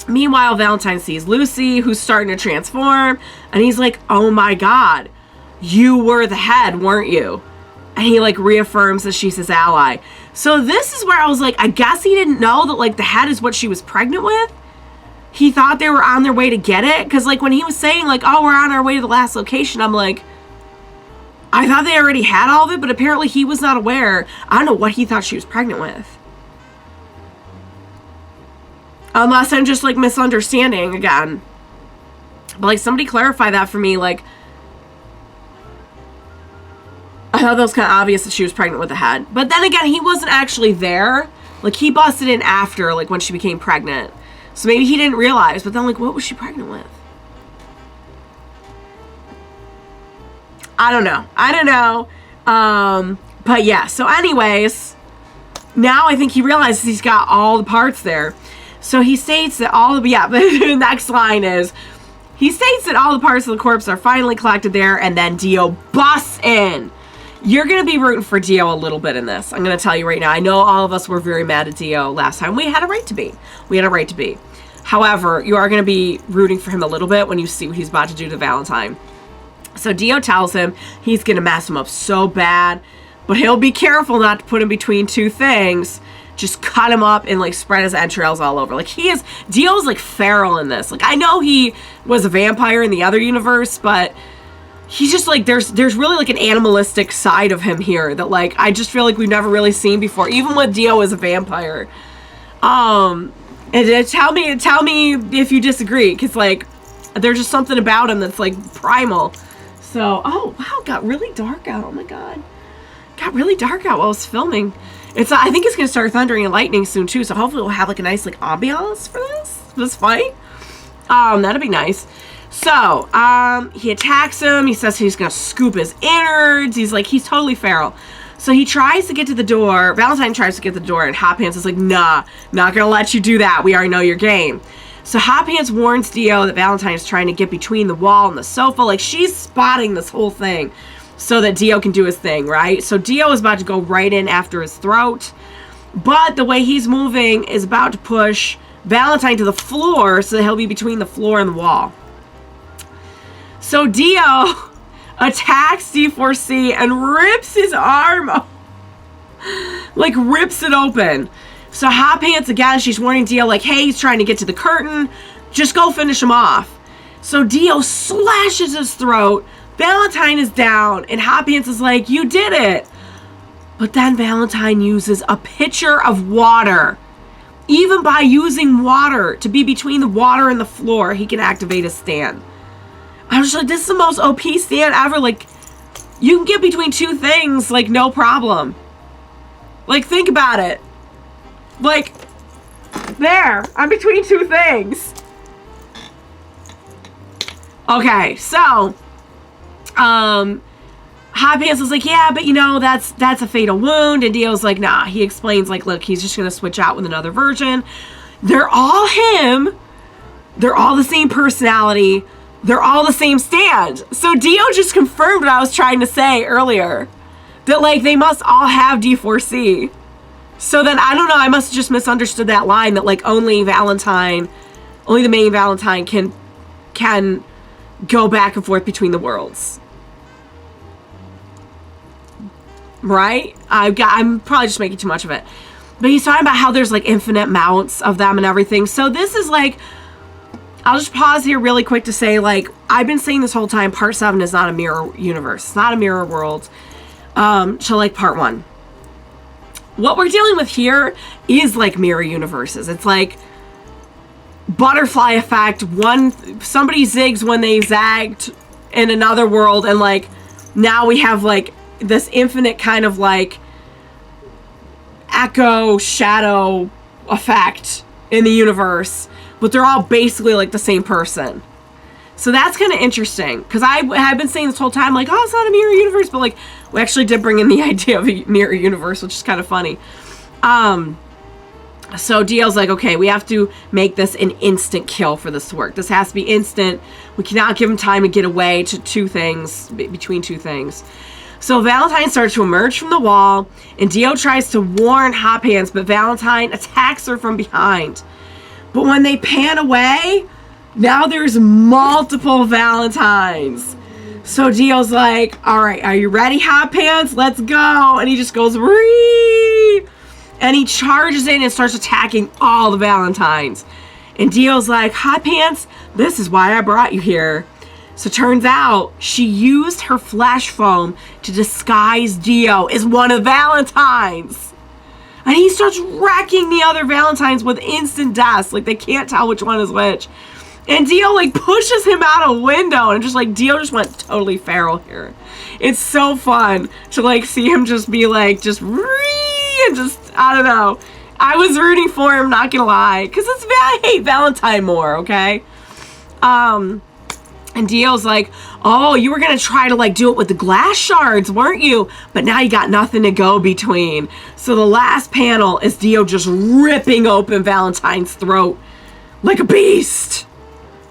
meanwhile, Valentine sees Lucy, who's starting to transform, and he's like, oh my god, you were the head, weren't you? And he, like, reaffirms that she's his ally. So this is where I was like, I guess he didn't know that, like, the head is what she was pregnant with. He thought they were on their way to get it. Because, like, when he was saying, like, oh, we're on our way to the last location, I'm like, I thought they already had all of it, but apparently he was not aware. I don't know what he thought she was pregnant with. Unless I'm just, like, misunderstanding again. But, like, somebody clarify that for me, like, I thought that was kind of obvious that she was pregnant with the head. But then again, he wasn't actually there. Like, he busted in after, like, when she became pregnant. So maybe he didn't realize. But then, like, what was she pregnant with? I don't know. But yeah, so anyways, now I think he realizes he's got all the parts there. So he states that the next line is, he states that all the parts of the corpse are finally collected there, and then Dio busts in. You're going to be rooting for Dio a little bit in this. I'm going to tell you right now. I know all of us were very mad at Dio last time. We had a right to be. However, you are going to be rooting for him a little bit when you see what he's about to do to Valentine. So Dio tells him he's going to mess him up so bad, but he'll be careful not to put him between two things. just cut him up and like spread his entrails all over. Like Dio's like feral in this. Like I know he was a vampire in the other universe, but he's just like, there's really like an animalistic side of him here that like, I just feel like we've never really seen before, even when Dio is a vampire. And tell me if you disagree, because like, there's just something about him that's like primal. So, oh wow, it got really dark out. Oh my God. It got really dark out while I was filming. I think it's going to start thundering and lightning soon too, so hopefully we'll have like a nice like ambiance for this fight. That'd be nice. So, he attacks him. He says he's going to scoop his innards. He's totally feral. So he tries to get to the door. Valentine tries to get to the door, and Hot Pants is like, nah, not going to let you do that. We already know your game. So Hot Pants warns Dio that Valentine is trying to get between the wall and the sofa. Like, she's spotting this whole thing so that Dio can do his thing, right? So Dio is about to go right in after his throat. But the way he's moving is about to push Valentine to the floor so that he'll be between the floor and the wall. So Dio attacks D4C and rips his arm off. Like, rips it open. So Hot Pants, again, she's warning Dio, like, hey, he's trying to get to the curtain. Just go finish him off. So Dio slashes his throat. Valentine is down. And Hot Pants is like, you did it. But then Valentine uses a pitcher of water. Even by using water to be between the water and the floor, he can activate his stand. I was like, this is the most OP stand ever. Like, you can get between two things, like, no problem. Like, think about it. Like, there. I'm between two things. Okay, so, Hot Pants was like, yeah, but you know, that's a fatal wound. And Dio's like, nah. He explains, like, look, he's just going to switch out with another version. They're all him. They're all the same personality. They're all the same stand. So Dio just confirmed what I was trying to say earlier. That, like, they must all have D4C. So then, I don't know, I must have just misunderstood that line that, like, only the main Valentine can go back and forth between the worlds. Right? I'm probably just making too much of it. But he's talking about how there's, like, infinite mounts of them and everything. So this is, like, I'll just pause here really quick to say, like, I've been saying this whole time, Part 7 is not a mirror universe. It's not a mirror world. So, like, Part 1. What we're dealing with here is, like, mirror universes. It's, like, butterfly effect. Somebody zigs when they zagged in another world. And, like, now we have, like, this infinite kind of, like, echo shadow effect in the universe. But they're all basically, like, the same person. So that's kind of interesting. Because I've been saying this whole time, like, oh, it's not a mirror universe. But, like, we actually did bring in the idea of a mirror universe, which is kind of funny. So Dio's like, okay, we have to make this an instant kill for this to work. This has to be instant. We cannot give him time to get away to between two things. So Valentine starts to emerge from the wall. And Dio tries to warn Hot Pants, but Valentine attacks her from behind. But when they pan away, now there's multiple Valentines. So Dio's like, all right, are you ready, Hot Pants? Let's go. And he just goes, Ree! And he charges in and starts attacking all the Valentines. And Dio's like, Hot Pants, this is why I brought you here. So turns out she used her flash foam to disguise Dio as one of the Valentines. And he starts wrecking the other Valentines with instant deaths. Like, they can't tell which one is which. And Dio, like, pushes him out a window. And just, like, Dio just went totally feral here. It's so fun to, like, see him just be, like, just, and just, I don't know. I was rooting for him, not gonna lie. Because I hate Valentine more, okay? And Dio's like, oh, you were going to try to, like, do it with the glass shards, weren't you? But now you got nothing to go between. So the last panel is Dio just ripping open Valentine's throat like a beast.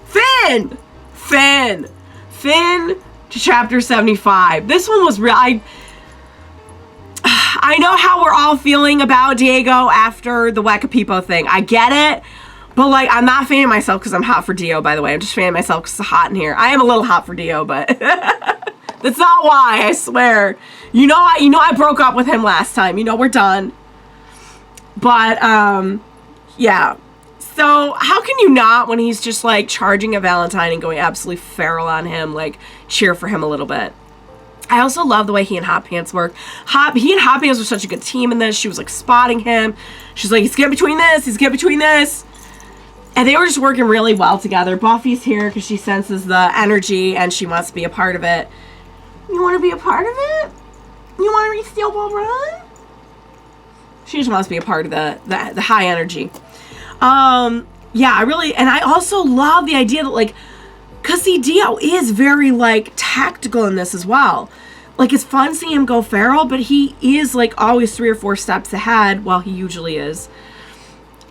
Finn to chapter 75. This one was real. I know how we're all feeling about Diego after the Weka Pipo thing. I get it. But, like, I'm not fanning myself because I'm hot for Dio, by the way. I'm just fanning myself because it's hot in here. I am a little hot for Dio, but that's not why, I swear. You know I broke up with him last time. You know, we're done. But, yeah. So, how can you not, when he's just, like, charging at Valentine and going absolutely feral on him, like, cheer for him a little bit? I also love the way he and Hot Pants work. He and Hot Pants were such a good team in this. She was, like, spotting him. She's like, he's getting between this. He's getting between this. And they were just working really well together. Buffy's here because she senses the energy and she wants to be a part of it. You want to be a part of it? You want to read Steel Ball Run? She just wants to be a part of the high energy. Yeah, I also love the idea that, like, because see, Dio is very, like, tactical in this as well. Like, it's fun seeing him go feral, but he is, like, always 3 or 4 steps ahead, well, he usually is.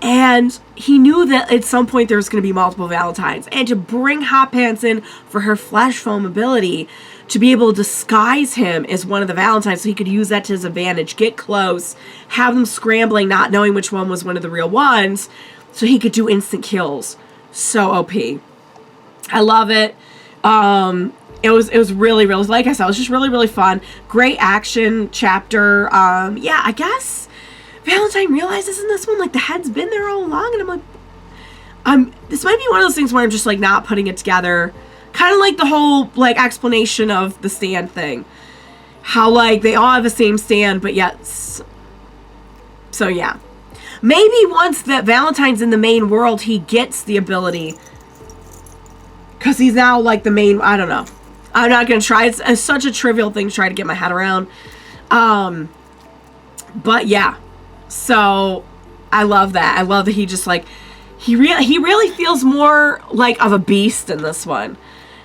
And he knew that at some point there was going to be multiple Valentines. And to bring Hot Pants in for her flesh foam ability, to be able to disguise him as one of the Valentines so he could use that to his advantage, get close, have them scrambling, not knowing which one was one of the real ones, so he could do instant kills. So OP. I love it. It was really, really, like I said, it was just really, really fun. Great action chapter. Yeah, I guess Valentine realizes in this one, like, the head's been there all along, and I'm like, this might be one of those things where I'm just, like, not putting it together. Kind of like the whole, like, explanation of the stand thing. How, like, they all have the same stand, but yet, so yeah. Maybe once that Valentine's in the main world, he gets the ability. Because he's now, like, the main, I don't know. I'm not going to try. It's such a trivial thing to try to get my head around. But, yeah. So, I love that. I love that he just, like, he really feels more, like, of a beast in this one.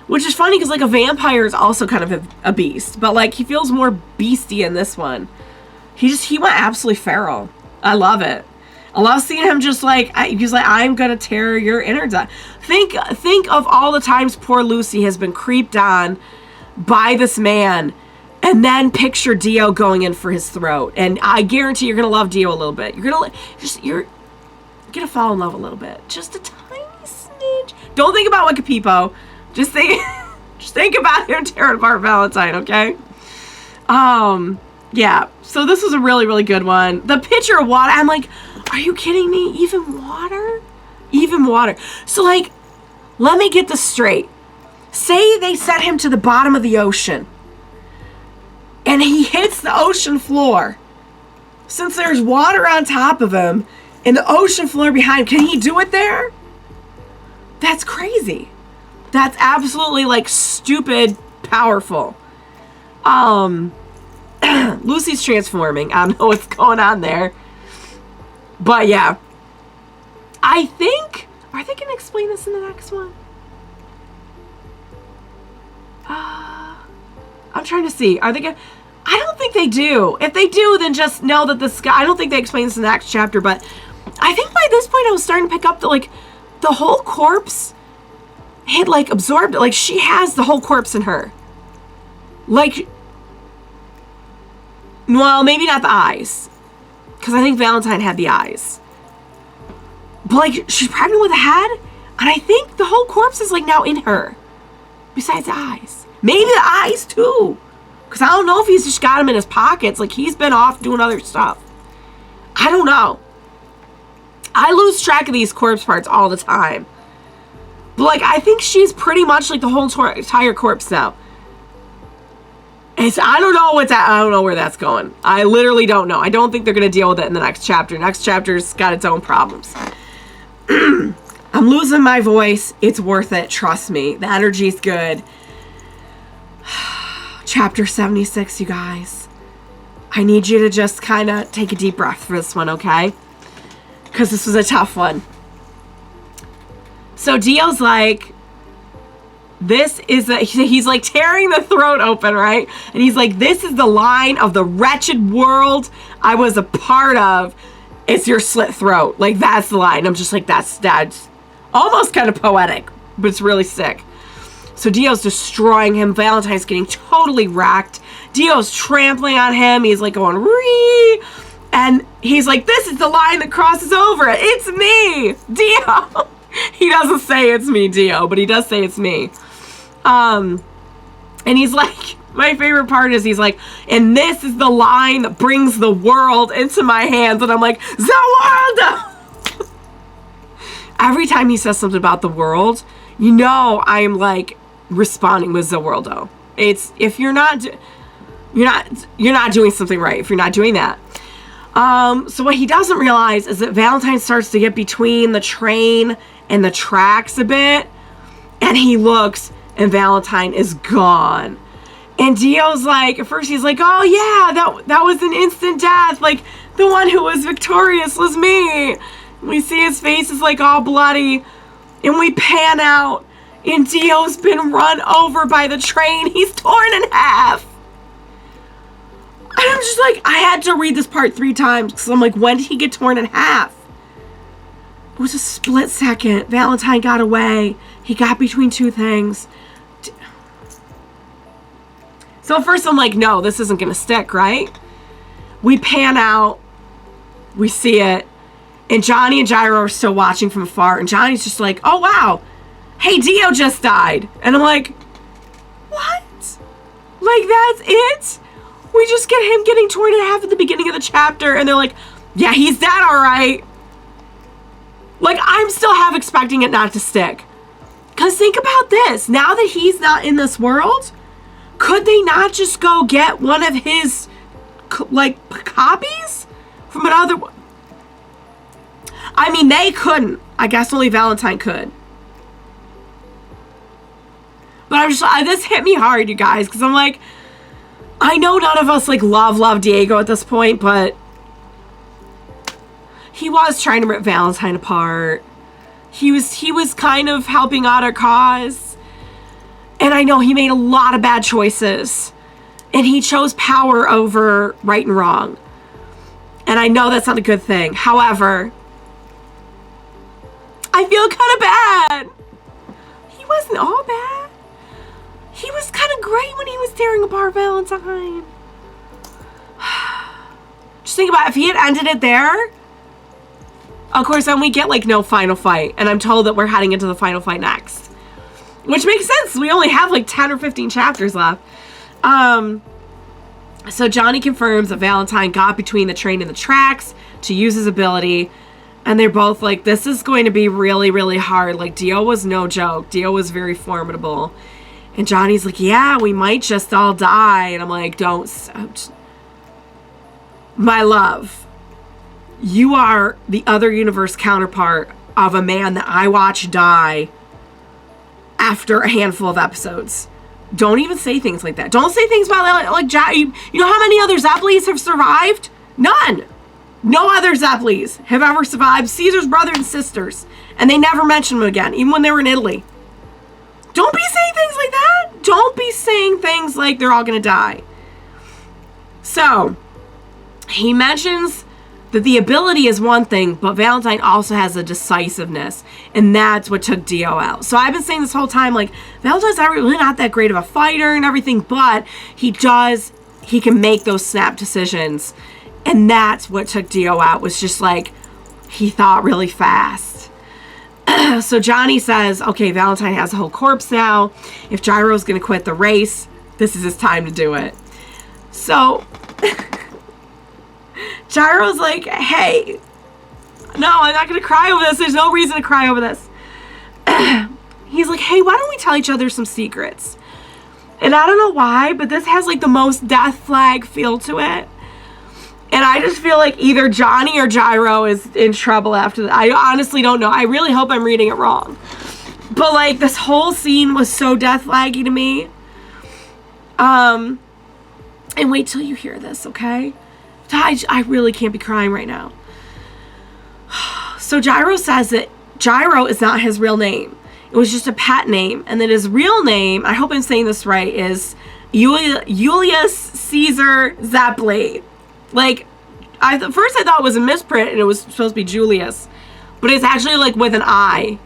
Which is funny, because, like, a vampire is also kind of a beast. But, like, he feels more beastie in this one. He went absolutely feral. I love it. I love seeing him just like, he's like, I'm going to tear your innards out. Think of all the times poor Lucy has been creeped on by this man, and then picture Dio going in for his throat. And I guarantee you're going to love Dio a little bit. You're going to fall in love a little bit. Just a tiny smidge. Don't think about Wikipedia. Just think about him tearing apart Valentine, okay? Yeah. So this was a really, really good one. The pitcher of water, I'm like, are you kidding me? Even water? Even water. So, like, let me get this straight. Say they set him to the bottom of the ocean, and he hits the ocean floor. Since there's water on top of him and the ocean floor behind, can he do it there? That's crazy. That's absolutely, like, stupid powerful. Lucy's transforming. I don't know what's going on there. But yeah, I think, are they going to explain this in the next one? I'm trying to see. Are they going to, I don't think they do. If they do, then just know that this guy, I don't think they explain this in the next chapter, but I think by this point I was starting to pick up that, like, the whole corpse had, like, absorbed, like, she has the whole corpse in her. Like, well, maybe not the eyes. Because I think Valentine had the eyes. But, like, she's pregnant with a head. And I think the whole corpse is, like, now in her. Besides the eyes. Maybe the eyes, too. Because I don't know if he's just got them in his pockets. Like, he's been off doing other stuff. I don't know. I lose track of these corpse parts all the time. But, like, I think she's pretty much, like, the whole entire corpse now. I don't know I don't know where that's going. I literally don't know. I don't think they're going to deal with it in the next chapter. Next chapter's got its own problems. I'm losing my voice. It's worth it. Trust me. The energy's good. Chapter 76, you guys. I need you to just kind of take a deep breath for this one, okay? Because this was a tough one. So Dio's like, he's like tearing the throat open, right? And he's like, this is the line of the wretched world I was a part of. It's your slit throat. Like, that's the line. I'm just like, that's almost kind of poetic, but it's really sick. So Dio's destroying him. Valentine's getting totally wrecked. Dio's trampling on him. He's like going, ree. And he's like, this is the line that crosses over. It's me, Dio. He doesn't say it's me, Dio, but he does say it's me. And he's like, My favorite part is he's like, and this is the line that brings the world into my hands. And I'm like, the world! Every time he says something about the world, you know I'm like responding with the worldo. It's, if you're not doing something right, if you're not doing that. So what he doesn't realize is that Valentine starts to get between the train and the tracks a bit. And he looks, and Valentine is gone. And Dio's like, at first he's like, oh yeah, that was an instant death. Like, the one who was victorious was me. We see his face is like all bloody. And we pan out, and Dio's been run over by the train. He's torn in half. And I'm just like, I had to read this part 3 times, because I'm like, when did he get torn in half? It was a split second. Valentine got away. He got between 2 things. So at first I'm like, no, this isn't going to stick, right? We pan out. We see it. And Johnny and Gyro are still watching from afar. And Johnny's just like, oh, wow. Hey, Dio just died. And I'm like, what? Like, that's it? We just get him getting torn in half at the beginning of the chapter. And they're like, yeah, he's dead, all right. Like, I'm still half expecting it not to stick. Because think about this. Now that he's not in this world, could they not just go get one of his, like, copies from another one? I mean, they couldn't. I guess only Valentine could. But I'm just, this hit me hard, you guys, because I'm like, I know none of us, like, love Diego at this point, but he was trying to rip Valentine apart. He was kind of helping out our cause. And I know he made a lot of bad choices. And he chose power over right and wrong. And I know that's not a good thing. However, I feel kind of bad. He wasn't all bad. He was kind of great when he was tearing apart Valentine. Just think about it. If he had ended it there, of course, then we get, like, no final fight. And I'm told that we're heading into the final fight next. Which makes sense. We only have, like, 10 or 15 chapters left. So Johnny confirms that Valentine got between the train and the tracks to use his ability. And they're both like, this is going to be really, really hard. Like, Dio was no joke. Dio was very formidable. And Johnny's like, yeah, we might just all die. And I'm like, don't. My love, you are the other universe counterpart of a man that I watched die after a handful of episodes. Don't even say things like that. Don't say things about that. Like, you know how many other Zeppelis have survived? None. No other Zeppelis have ever survived. Caesar's brother and sisters. And they never mentioned them again, even when they were in Italy. Don't be saying things like that. Don't be saying things like they're all going to die. So, he mentions that the ability is one thing, but Valentine also has a decisiveness. And that's what took Dio out. So I've been saying this whole time, like, Valentine's really not that great of a fighter and everything, but he can make those snap decisions. And that's what took Dio out, was just like, he thought really fast. So Johnny says, okay, Valentine has a whole corpse now. If Gyro's going to quit the race, this is his time to do it. So Gyro's like, hey, no, I'm not going to cry over this. There's no reason to cry over this. He's like, hey, why don't we tell each other some secrets? And I don't know why, but this has like the most death flag feel to it. And I just feel like either Johnny or Gyro is in trouble after that. I honestly don't know. I really hope I'm reading it wrong. But like, this whole scene was so death flaggy to me. And wait till you hear this, okay? I really can't be crying right now. So Gyro says that Gyro is not his real name. It was just a pet name. And that his real name, I hope I'm saying this right, is Julius Caesar Zeppeli. Like, at first I thought it was a misprint and it was supposed to be Julius. But it's actually like with an I.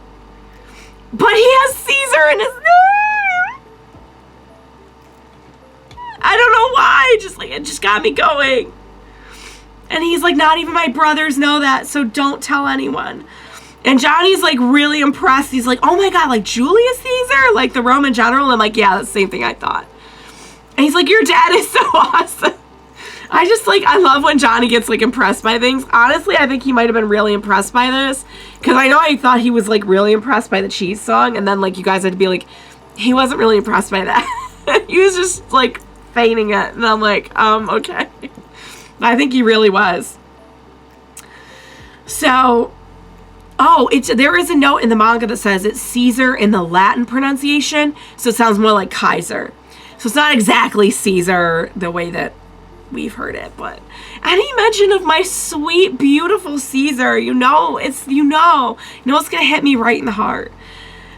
But he has Caesar in his name. I don't know why. Just like, it just got me going. And he's like, not even my brothers know that, so don't tell anyone. And Johnny's like really impressed. He's like, oh my God, like Julius Caesar? Like the Roman general? I'm like, yeah, that's the same thing I thought. And he's like, your dad is so awesome. I just like, I love when Johnny gets like impressed by things. Honestly, I think he might have been really impressed by this. Because I know I thought he was like really impressed by the cheese song. And then like you guys had to be like, he wasn't really impressed by that. He was just like feigning it. And I'm like, okay. I think he really was. So, there is a note in the manga that says it's Caesar in the Latin pronunciation. So it sounds more like Kaiser. So it's not exactly Caesar the way that we've heard it, but any mention of my sweet, beautiful Caesar, it's gonna hit me right in the heart.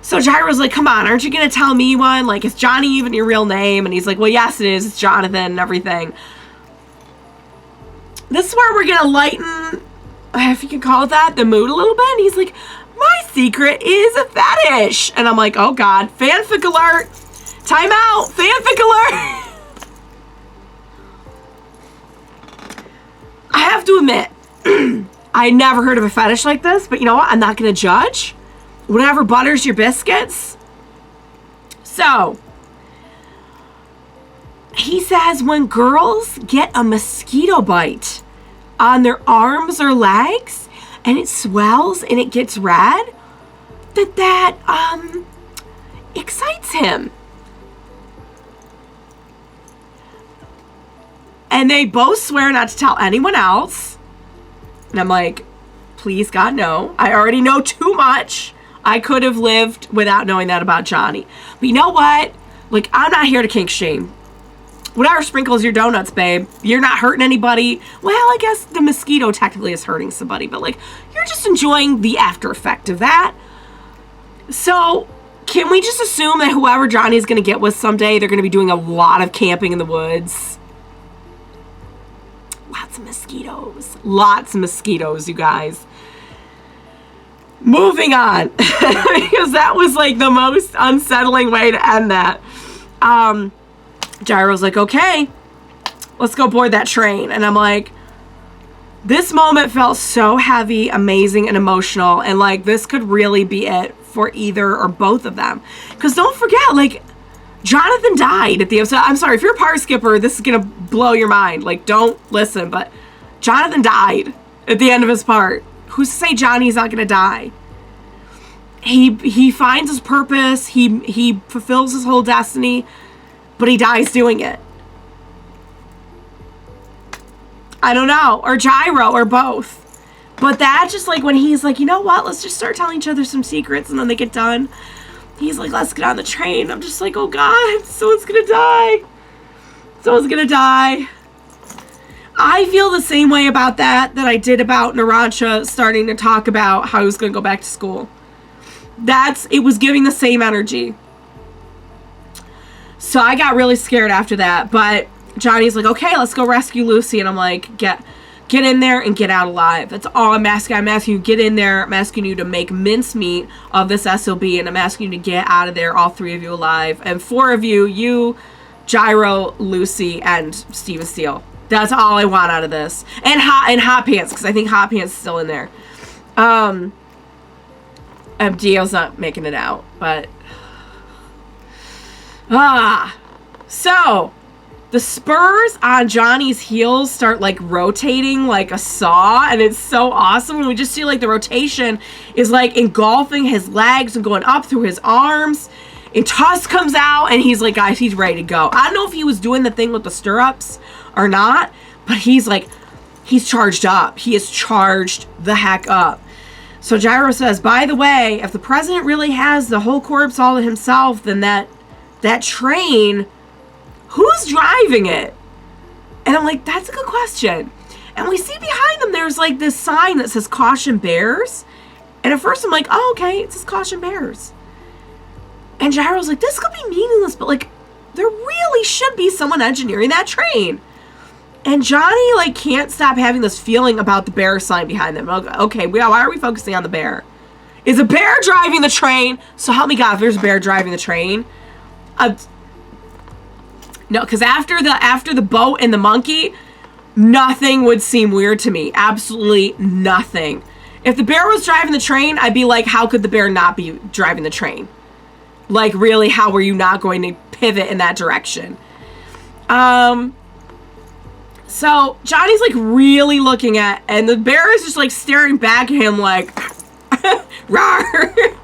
So Gyro's like, come on, aren't you gonna tell me one? Like, is Johnny even your real name? And he's like, well, yes, it is. It's Jonathan and everything. This is where we're gonna lighten, if you can call it that, the mood a little bit. And he's like, my secret is a fetish. And I'm like, oh God, fanfic alert. Time out, fanfic alert. I have to admit, I never heard of a fetish like this, but you know what? I'm not going to judge. Whatever butters your biscuits. So, he says when girls get a mosquito bite on their arms or legs, and it swells and it gets red, that excites him. And they both swear not to tell anyone else. And I'm like, please, God, no. I already know too much. I could have lived without knowing that about Johnny. But you know what? Like, I'm not here to kink shame. Whatever sprinkles your donuts, babe. You're not hurting anybody. Well, I guess the mosquito technically is hurting somebody. But, like, you're just enjoying the after effect of that. So, can we just assume that whoever Johnny's going to get with someday, they're going to be doing a lot of camping in the woods? Lots of mosquitoes. Lots of mosquitoes, you guys. Moving on. Because that was like the most unsettling way to end that. Gyro's like, okay, let's go board that train. And I'm like, this moment felt so heavy, amazing, and emotional. And like, this could really be it for either or both of them. Because don't forget, like, Jonathan died at the episode. I'm sorry, if you're a part skipper, this is going to blow your mind. Like, don't listen, but Jonathan died at the end of his part. Who's to say Johnny's not going to die? He finds his purpose. He fulfills his whole destiny, but he dies doing it. I don't know. Or Gyro, or both. But that just, like, when he's like, you know what? Let's just start telling each other some secrets, and then they get done. He's like, let's get on the train. I'm just like, oh God, someone's gonna die. Someone's gonna die. I feel the same way about that I did about Narancia starting to talk about how he was gonna go back to school. It was giving the same energy. So I got really scared after that. But Johnny's like, okay, let's go rescue Lucy. And I'm like, get in there and get out alive. That's all I'm asking. I'm asking you to get in there. I'm asking you to make mincemeat of this SOB. And I'm asking you to get out of there, all three of you alive. And four of you, Gyro, Lucy, and Steven Steele. That's all I want out of this. And Hot Pants, because I think Hot Pants is still in there. Dio's not making it out, but... So... The spurs on Johnny's heels start, like, rotating like a saw, and it's so awesome. And we just see, like, the rotation is, like, engulfing his legs and going up through his arms. And Tuss comes out, and he's like, guys, he's ready to go. I don't know if he was doing the thing with the stirrups or not, but he's, like, he's charged up. He is charged the heck up. So Gyro says, by the way, if the president really has the whole corpse all to himself, then that train... Who's driving it? And I'm like, that's a good question. And we see behind them, there's like this sign that says Caution Bears. And at first I'm like, oh, okay, it says Caution Bears. And Gyro's like, this could be meaningless, but like, there really should be someone engineering that train. And Johnny like can't stop having this feeling about the bear sign behind them. Okay, why are we focusing on the bear? Is a bear driving the train? So help me God, if there's a bear driving the train. No, because after the boat and the monkey, nothing would seem weird to me. Absolutely nothing. If the bear was driving the train, I'd be like, how could the bear not be driving the train? Like, really, how were you not going to pivot in that direction? So Johnny's like really looking at, and the bear is just like staring back at him like, rawr.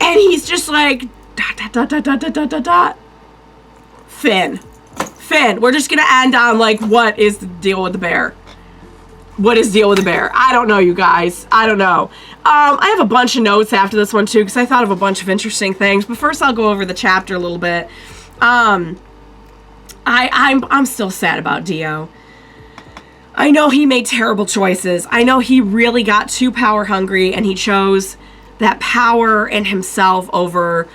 And he's just like, dot, dot, dot, dot, dot, dot, dot, dot. Finn, we're just gonna end on like, what is the deal with the bear? What is the deal with the bear? I don't know, you guys. I don't know. I have a bunch of notes after this one too, because I thought of a bunch of interesting things. But first, I'll go over the chapter a little bit. I'm still sad about Dio. I know he made terrible choices. I know he really got too power hungry, and he chose that power in himself over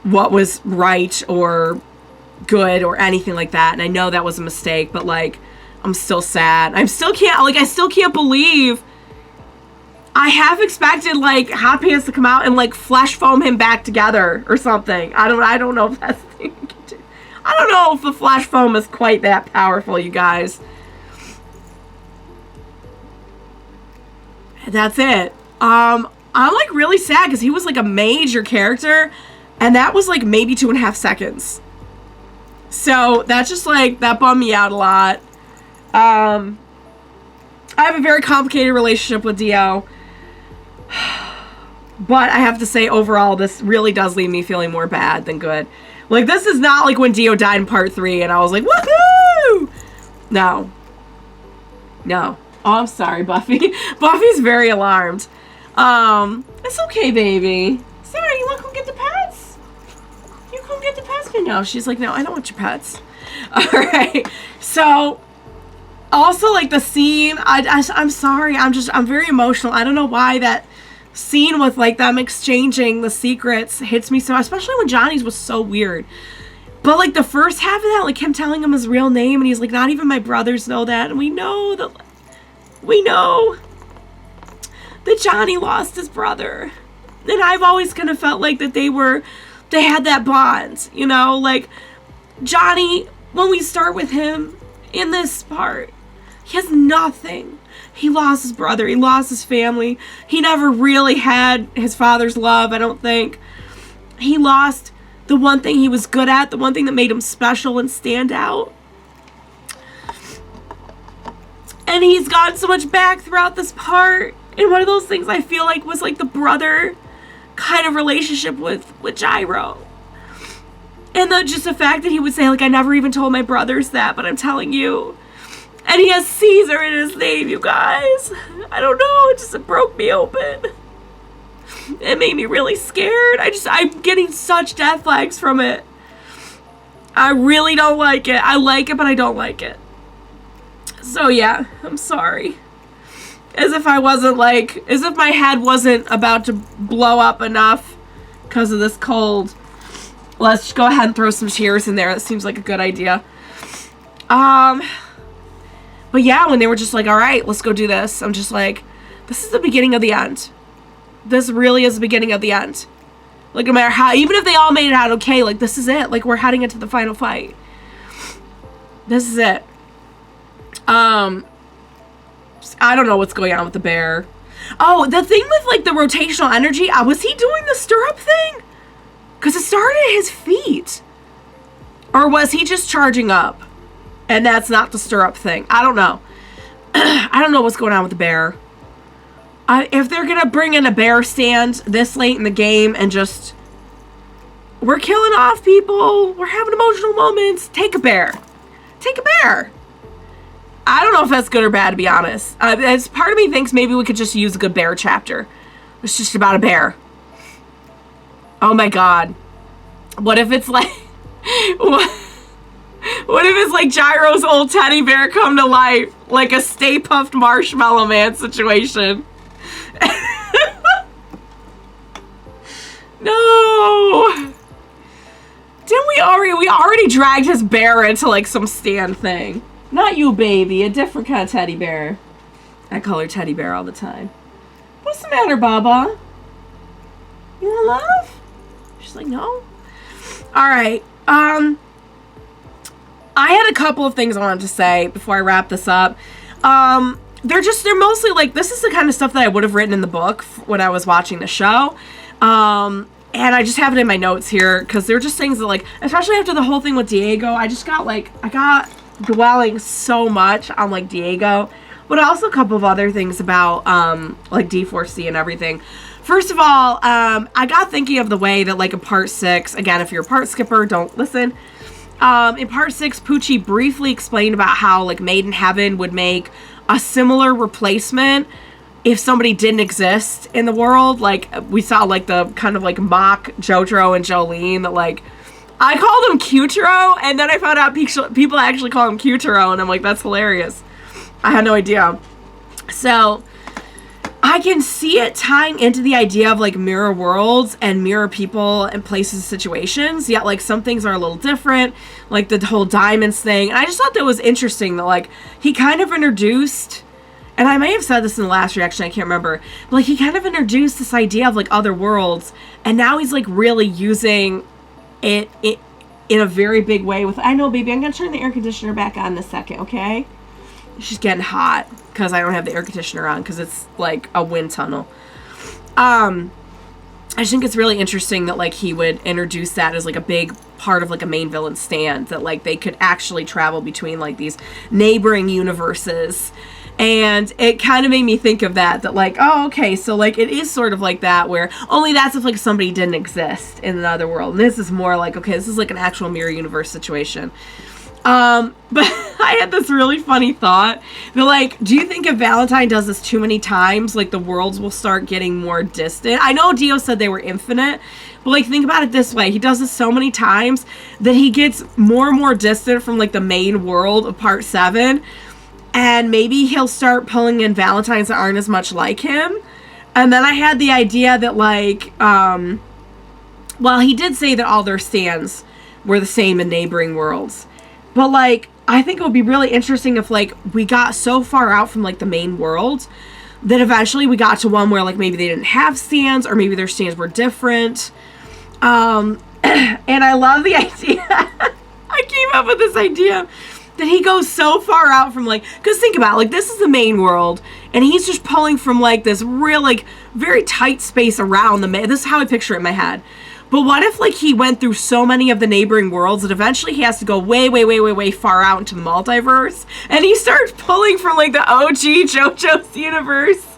what was right or good or anything like that. And I know that was a mistake, but like, I'm still sad. I still can't believe I half expected like Hot Pants to come out and like flesh foam him back together or something. I don't know if that's the thing we can do. I don't know if the flash foam is quite that powerful, you guys. That's it. I'm like really sad because he was like a major character, and that was like maybe 2.5 seconds. So that's just like, that bummed me out a lot. I have a very complicated relationship with Dio, but I have to say overall this really does leave me feeling more bad than good. Like, this is not like when Dio died in part 3 and I was like, woohoo! No. Oh, I'm sorry, Buffy. Buffy's very alarmed. It's okay, baby. Sorry, you want to come get the pets? You come get the pets? No, she's like, no, I don't want your pets. All right. So, also, like, the scene, I'm sorry, I'm very emotional. I don't know why that scene with, like, them exchanging the secrets hits me so, especially when Johnny's was so weird. But, like, the first half of that, like, him telling him his real name, and he's like, not even my brothers know that, and we know that Johnny lost his brother. And I've always kind of felt like that they had that bond, you know? Like, Johnny, when we start with him in this part, he has nothing. He lost his brother. He lost his family. He never really had his father's love, I don't think. He lost the one thing he was good at, the one thing that made him special and stand out. And he's gotten so much back throughout this part. And one of those things I feel like was like the brother kind of relationship with Gyro. And just the fact that he would say, like, I never even told my brothers that, but I'm telling you. And he has Caesar in his name, you guys. I don't know, it broke me open. It made me really scared. I'm getting such death flags from it. I really don't like it. I like it, but I don't like it. So yeah, I'm sorry. As if my head wasn't about to blow up enough because of this cold. Let's go ahead and throw some tears in there. That seems like a good idea. But yeah, when they were just like, all right, let's go do this. I'm just like, this is the beginning of the end. This really is the beginning of the end. Like, no matter how, even if they all made it out okay, like, this is it. Like, we're heading into the final fight. This is it. I don't know what's going on with the bear. Oh, the thing with, like, the rotational energy, was he doing the stirrup thing? Because it started at his feet. Or was he just charging up? And that's not the stirrup thing. I don't know. I don't know what's going on with the bear. If they're going to bring in a bear stand this late in the game and just... We're killing off people. We're having emotional moments. Take a bear. Take a bear. I don't know if that's good or bad, to be honest. As part of me thinks maybe we could just use a good bear chapter. It's just about a bear. Oh my god. What if it's like... What if it's like Gyro's old teddy bear come to life? Like a Stay Puft Marshmallow Man situation. No! Didn't we already dragged his bear into like some stand thing. Not you, baby. A different kind of teddy bear. I call her teddy bear all the time. What's the matter, Baba? You want love? She's like, no. Alright. I had a couple of things I wanted to say before I wrap this up. They're mostly like, this is the kind of stuff that I would have written in the book when I was watching the show. And I just have it in my notes here because they're just things that, like, especially after the whole thing with Diego, I just got, like, I got dwelling so much on, like, Diego, but also a couple of other things about, like, D4C and everything. First of all, I got thinking of the way that, like, in part 6, again, if you're a part skipper, don't listen. In part 6, Poochie briefly explained about how, like, Made in Heaven would make a similar replacement if somebody didn't exist in the world. Like, we saw, like, the kind of, like, mock Jojo and Jolene that, like, I called him Cutero, and then I found out people actually call him Cutero, and I'm like, that's hilarious. I had no idea. So, I can see it tying into the idea of, like, mirror worlds and mirror people and places, situations, yet, like, some things are a little different, like the whole diamonds thing, and I just thought that was interesting that, like, he kind of introduced... And I may have said this in the last reaction, I can't remember. But, like, he kind of introduced this idea of, like, other worlds. And now he's, like, really using it in a very big way. I know, baby, I'm going to turn the air conditioner back on in a second, okay? She's getting hot because I don't have the air conditioner on because it's, like, a wind tunnel. I just think it's really interesting that, like, he would introduce that as, like, a big part of, like, a main villain stand. That, like, they could actually travel between, like, these neighboring universes. And it kind of made me think of that, like, oh, okay, so, like, it is sort of like that, where only that's if, like, somebody didn't exist in another world. And this is more like, okay, this is, like, an actual mirror universe situation. But I had this really funny thought that, like, do you think if Valentine does this too many times, like, the worlds will start getting more distant? I know Dio said they were infinite, but, like, think about it this way. He does this so many times that he gets more and more distant from, like, the main world of part 7. And maybe he'll start pulling in Valentines that aren't as much like him. And then I had the idea that, like, well, he did say that all their stands were the same in neighboring worlds. But, like, I think it would be really interesting if, like, we got so far out from, like, the main world that eventually we got to one where, like, maybe they didn't have stands or maybe their stands were different. And I love the idea. I came up with this idea that he goes so far out from, like, because think about it, like, this is the main world, and he's just pulling from, like, this real, like, very tight space around this is how I picture it in my head. But what if, like, he went through so many of the neighboring worlds that eventually he has to go way, way, way, way, way far out into the multiverse, and he starts pulling from, like, the OG JoJo's universe.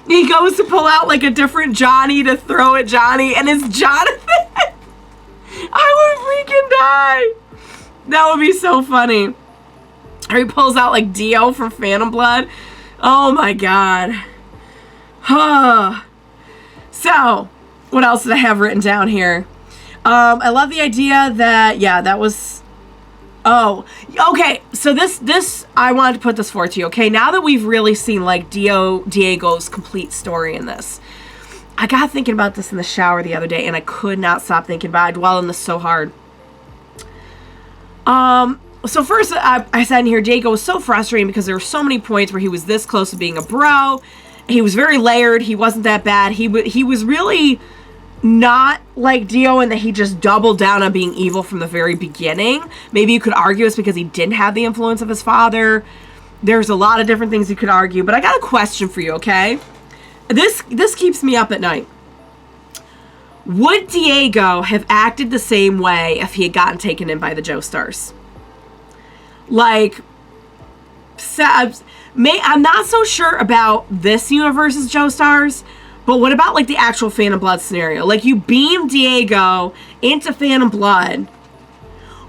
He goes to pull out, like, a different Johnny to throw at Johnny, and it's Jonathan. I would freaking die. That would be so funny. Or he pulls out, like, Dio from Phantom Blood. Oh, my God. So, what else did I have written down here? I love the idea that, yeah, that was... Oh, okay. So this, I wanted to put this forth to you, okay? Now that we've really seen, like, Diego's complete story in this, I got thinking about this in the shower the other day, and I could not stop thinking about it. I dwell on this so hard. So first, I said in here, Diego was so frustrating because there were so many points where he was this close to being a bro. He was very layered. He wasn't that bad. He was really not like Dio in that he just doubled down on being evil from the very beginning. Maybe you could argue it's because he didn't have the influence of his father. There's a lot of different things you could argue, but I got a question for you, okay? This keeps me up at night. Would Diego have acted the same way if he had gotten taken in by the Joestars? Like, I'm not so sure about this universe's Joestars, but what about, like, the actual Phantom Blood scenario? Like, you beam Diego into Phantom Blood.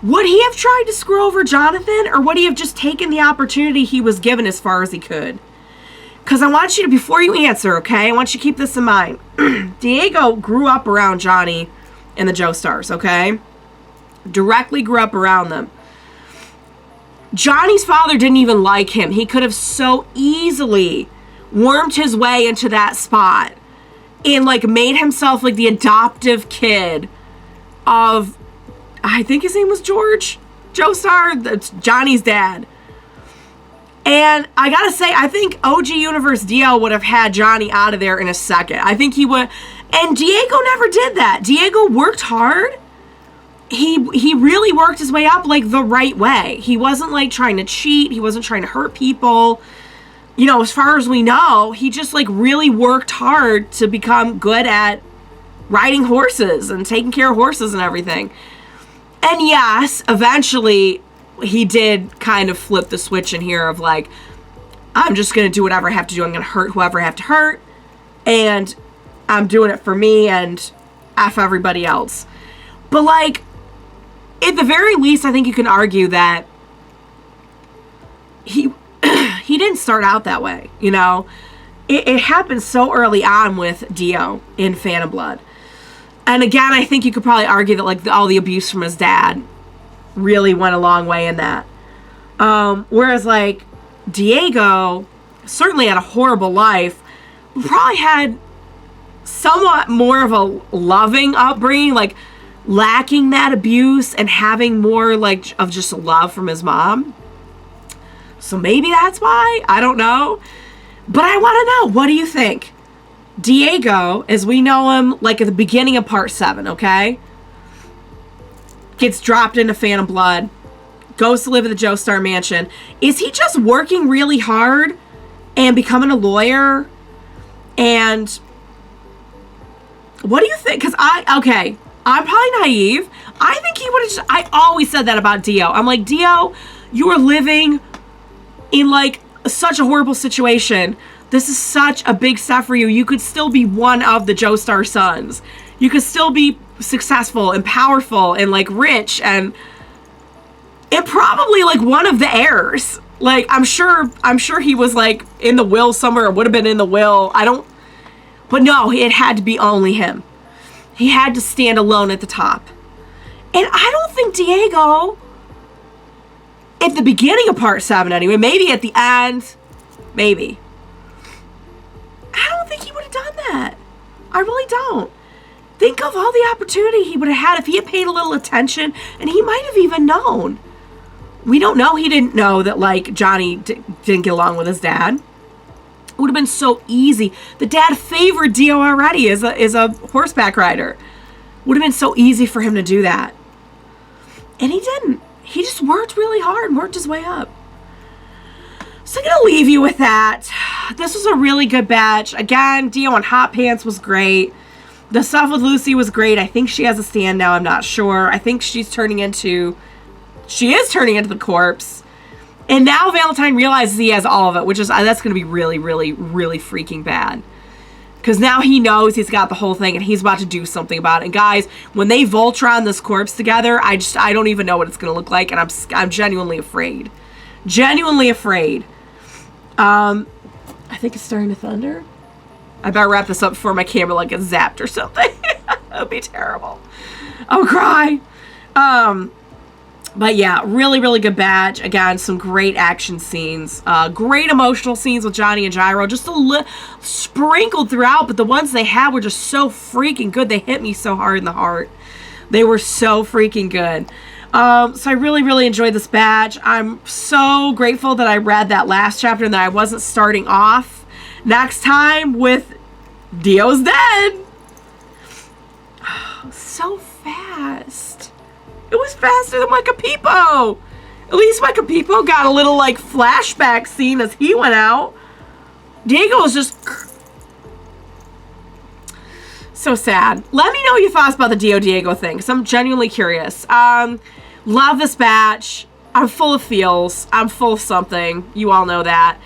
Would he have tried to screw over Jonathan, or would he have just taken the opportunity he was given as far as he could? Because I want you to, before you answer, okay, I want you to keep this in mind. Diego grew up around Johnny and the Joestars, okay? Directly grew up around them. Johnny's father didn't even like him. He could have so easily wormed his way into that spot and, like, made himself, like, the adoptive kid of, I think his name was George Joestar. That's Johnny's dad. And I gotta say, I think OG Universe Dio would have had Johnny out of there in a second. I think he would. And Diego never did that. Diego worked hard. He really worked his way up, like, the right way. He wasn't, like, trying to cheat. He wasn't trying to hurt people. You know, as far as we know, he just, like, really worked hard to become good at riding horses and taking care of horses and everything. And yes, eventually he did kind of flip the switch in here of like, I'm just going to do whatever I have to do. I'm going to hurt whoever I have to hurt. And I'm doing it for me and F everybody else. But like, at the very least, I think you can argue that he didn't start out that way, you know? It happened so early on with Dio in Phantom Blood. And again, I think you could probably argue that like all the abuse from his dad really went a long way in that. Whereas like Diego certainly had a horrible life, probably had somewhat more of a loving upbringing, like lacking that abuse and having more like of just love from his mom. So maybe that's why, I don't know. But I want to know, what do you think? Diego, as we know him, like at the beginning of part 7, okay? Gets dropped into Phantom Blood, goes to live at the Joestar Mansion. Is he just working really hard and becoming a lawyer? And what do you think? Because I'm probably naive. I think he would have just, I always said that about Dio. I'm like, Dio, you are living in like such a horrible situation. This is such a big step for you. You could still be one of the Joestar sons. You could still be successful and powerful and like rich and probably like one of the heirs. Like I'm sure he was like in the will somewhere, or would have been in the will. But no, it had to be only him. He had to stand alone at the top. And I don't think Diego, at the beginning of part 7 anyway, maybe at the end, maybe. I don't think he would have done that. I really don't. Think of all the opportunity he would have had if he had paid a little attention, and he might have even known. We don't know. He didn't know that, like, Johnny didn't get along with his dad. It would have been so easy. The dad favored Dio already as a horseback rider. Would have been so easy for him to do that. And he didn't. He just worked really hard and worked his way up. So I'm going to leave you with that. This was a really good batch. Again, Dio on Hot Pants was great. The stuff with Lucy was great. I think she has a stand now. I'm not sure. I think she is turning into the corpse. And now Valentine realizes he has all of it, which is, that's going to be really, really, really freaking bad. Because now he knows he's got the whole thing and he's about to do something about it. And guys, when they Voltron this corpse together, I don't even know what it's going to look like. And I'm genuinely afraid. Genuinely afraid. I think it's starting to thunder. I better wrap this up before my camera like gets zapped or something. That would be terrible. I'll cry. But yeah, really, really good batch. Again, some great action scenes. Great emotional scenes with Johnny and Gyro. Just sprinkled throughout, but the ones they had were just so freaking good. They hit me so hard in the heart. They were so freaking good. So I really, really enjoyed this batch. I'm so grateful that I read that last chapter and that I wasn't starting off next time with Dio's dead. So fast. It was faster than Micah Peepo. At least Micah Peepo got a little like flashback scene as he went out. Diego was just so sad. Let me know your thoughts about the Diego thing, because I'm genuinely curious. Love this batch. I'm full of feels. I'm full of something. You all know that.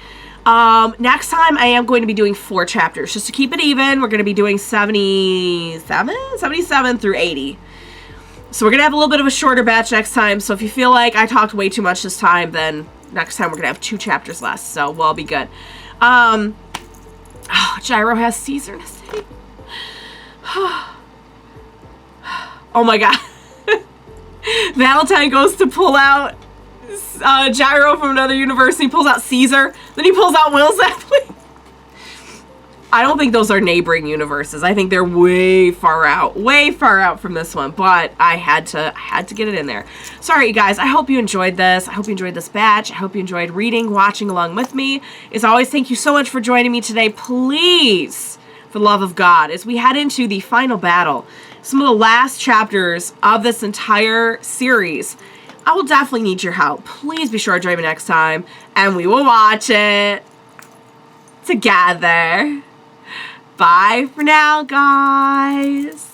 Next time I am going to be doing 4 chapters. Just to keep it even, we're going to be doing 77 through 80. So we're going to have a little bit of a shorter batch next time. So if you feel like I talked way too much this time, then next time we're going to have 2 chapters less. So we'll be good. Gyro has Caesar in his name. Oh my god. Valentine goes to pull out Gyro from another universe, and he pulls out Caesar. Then he pulls out Will Zeppelin. I don't think those are neighboring universes. I think they're way far out from this one. But I had to get it in there. Sorry, you guys. I hope you enjoyed this. I hope you enjoyed this batch. I hope you enjoyed reading, watching along with me. As always, thank you so much for joining me today. Please, for the love of God, as we head into the final battle, some of the last chapters of this entire series, I will definitely need your help. Please be sure to join me next time, and we will watch it together. Bye for now, guys.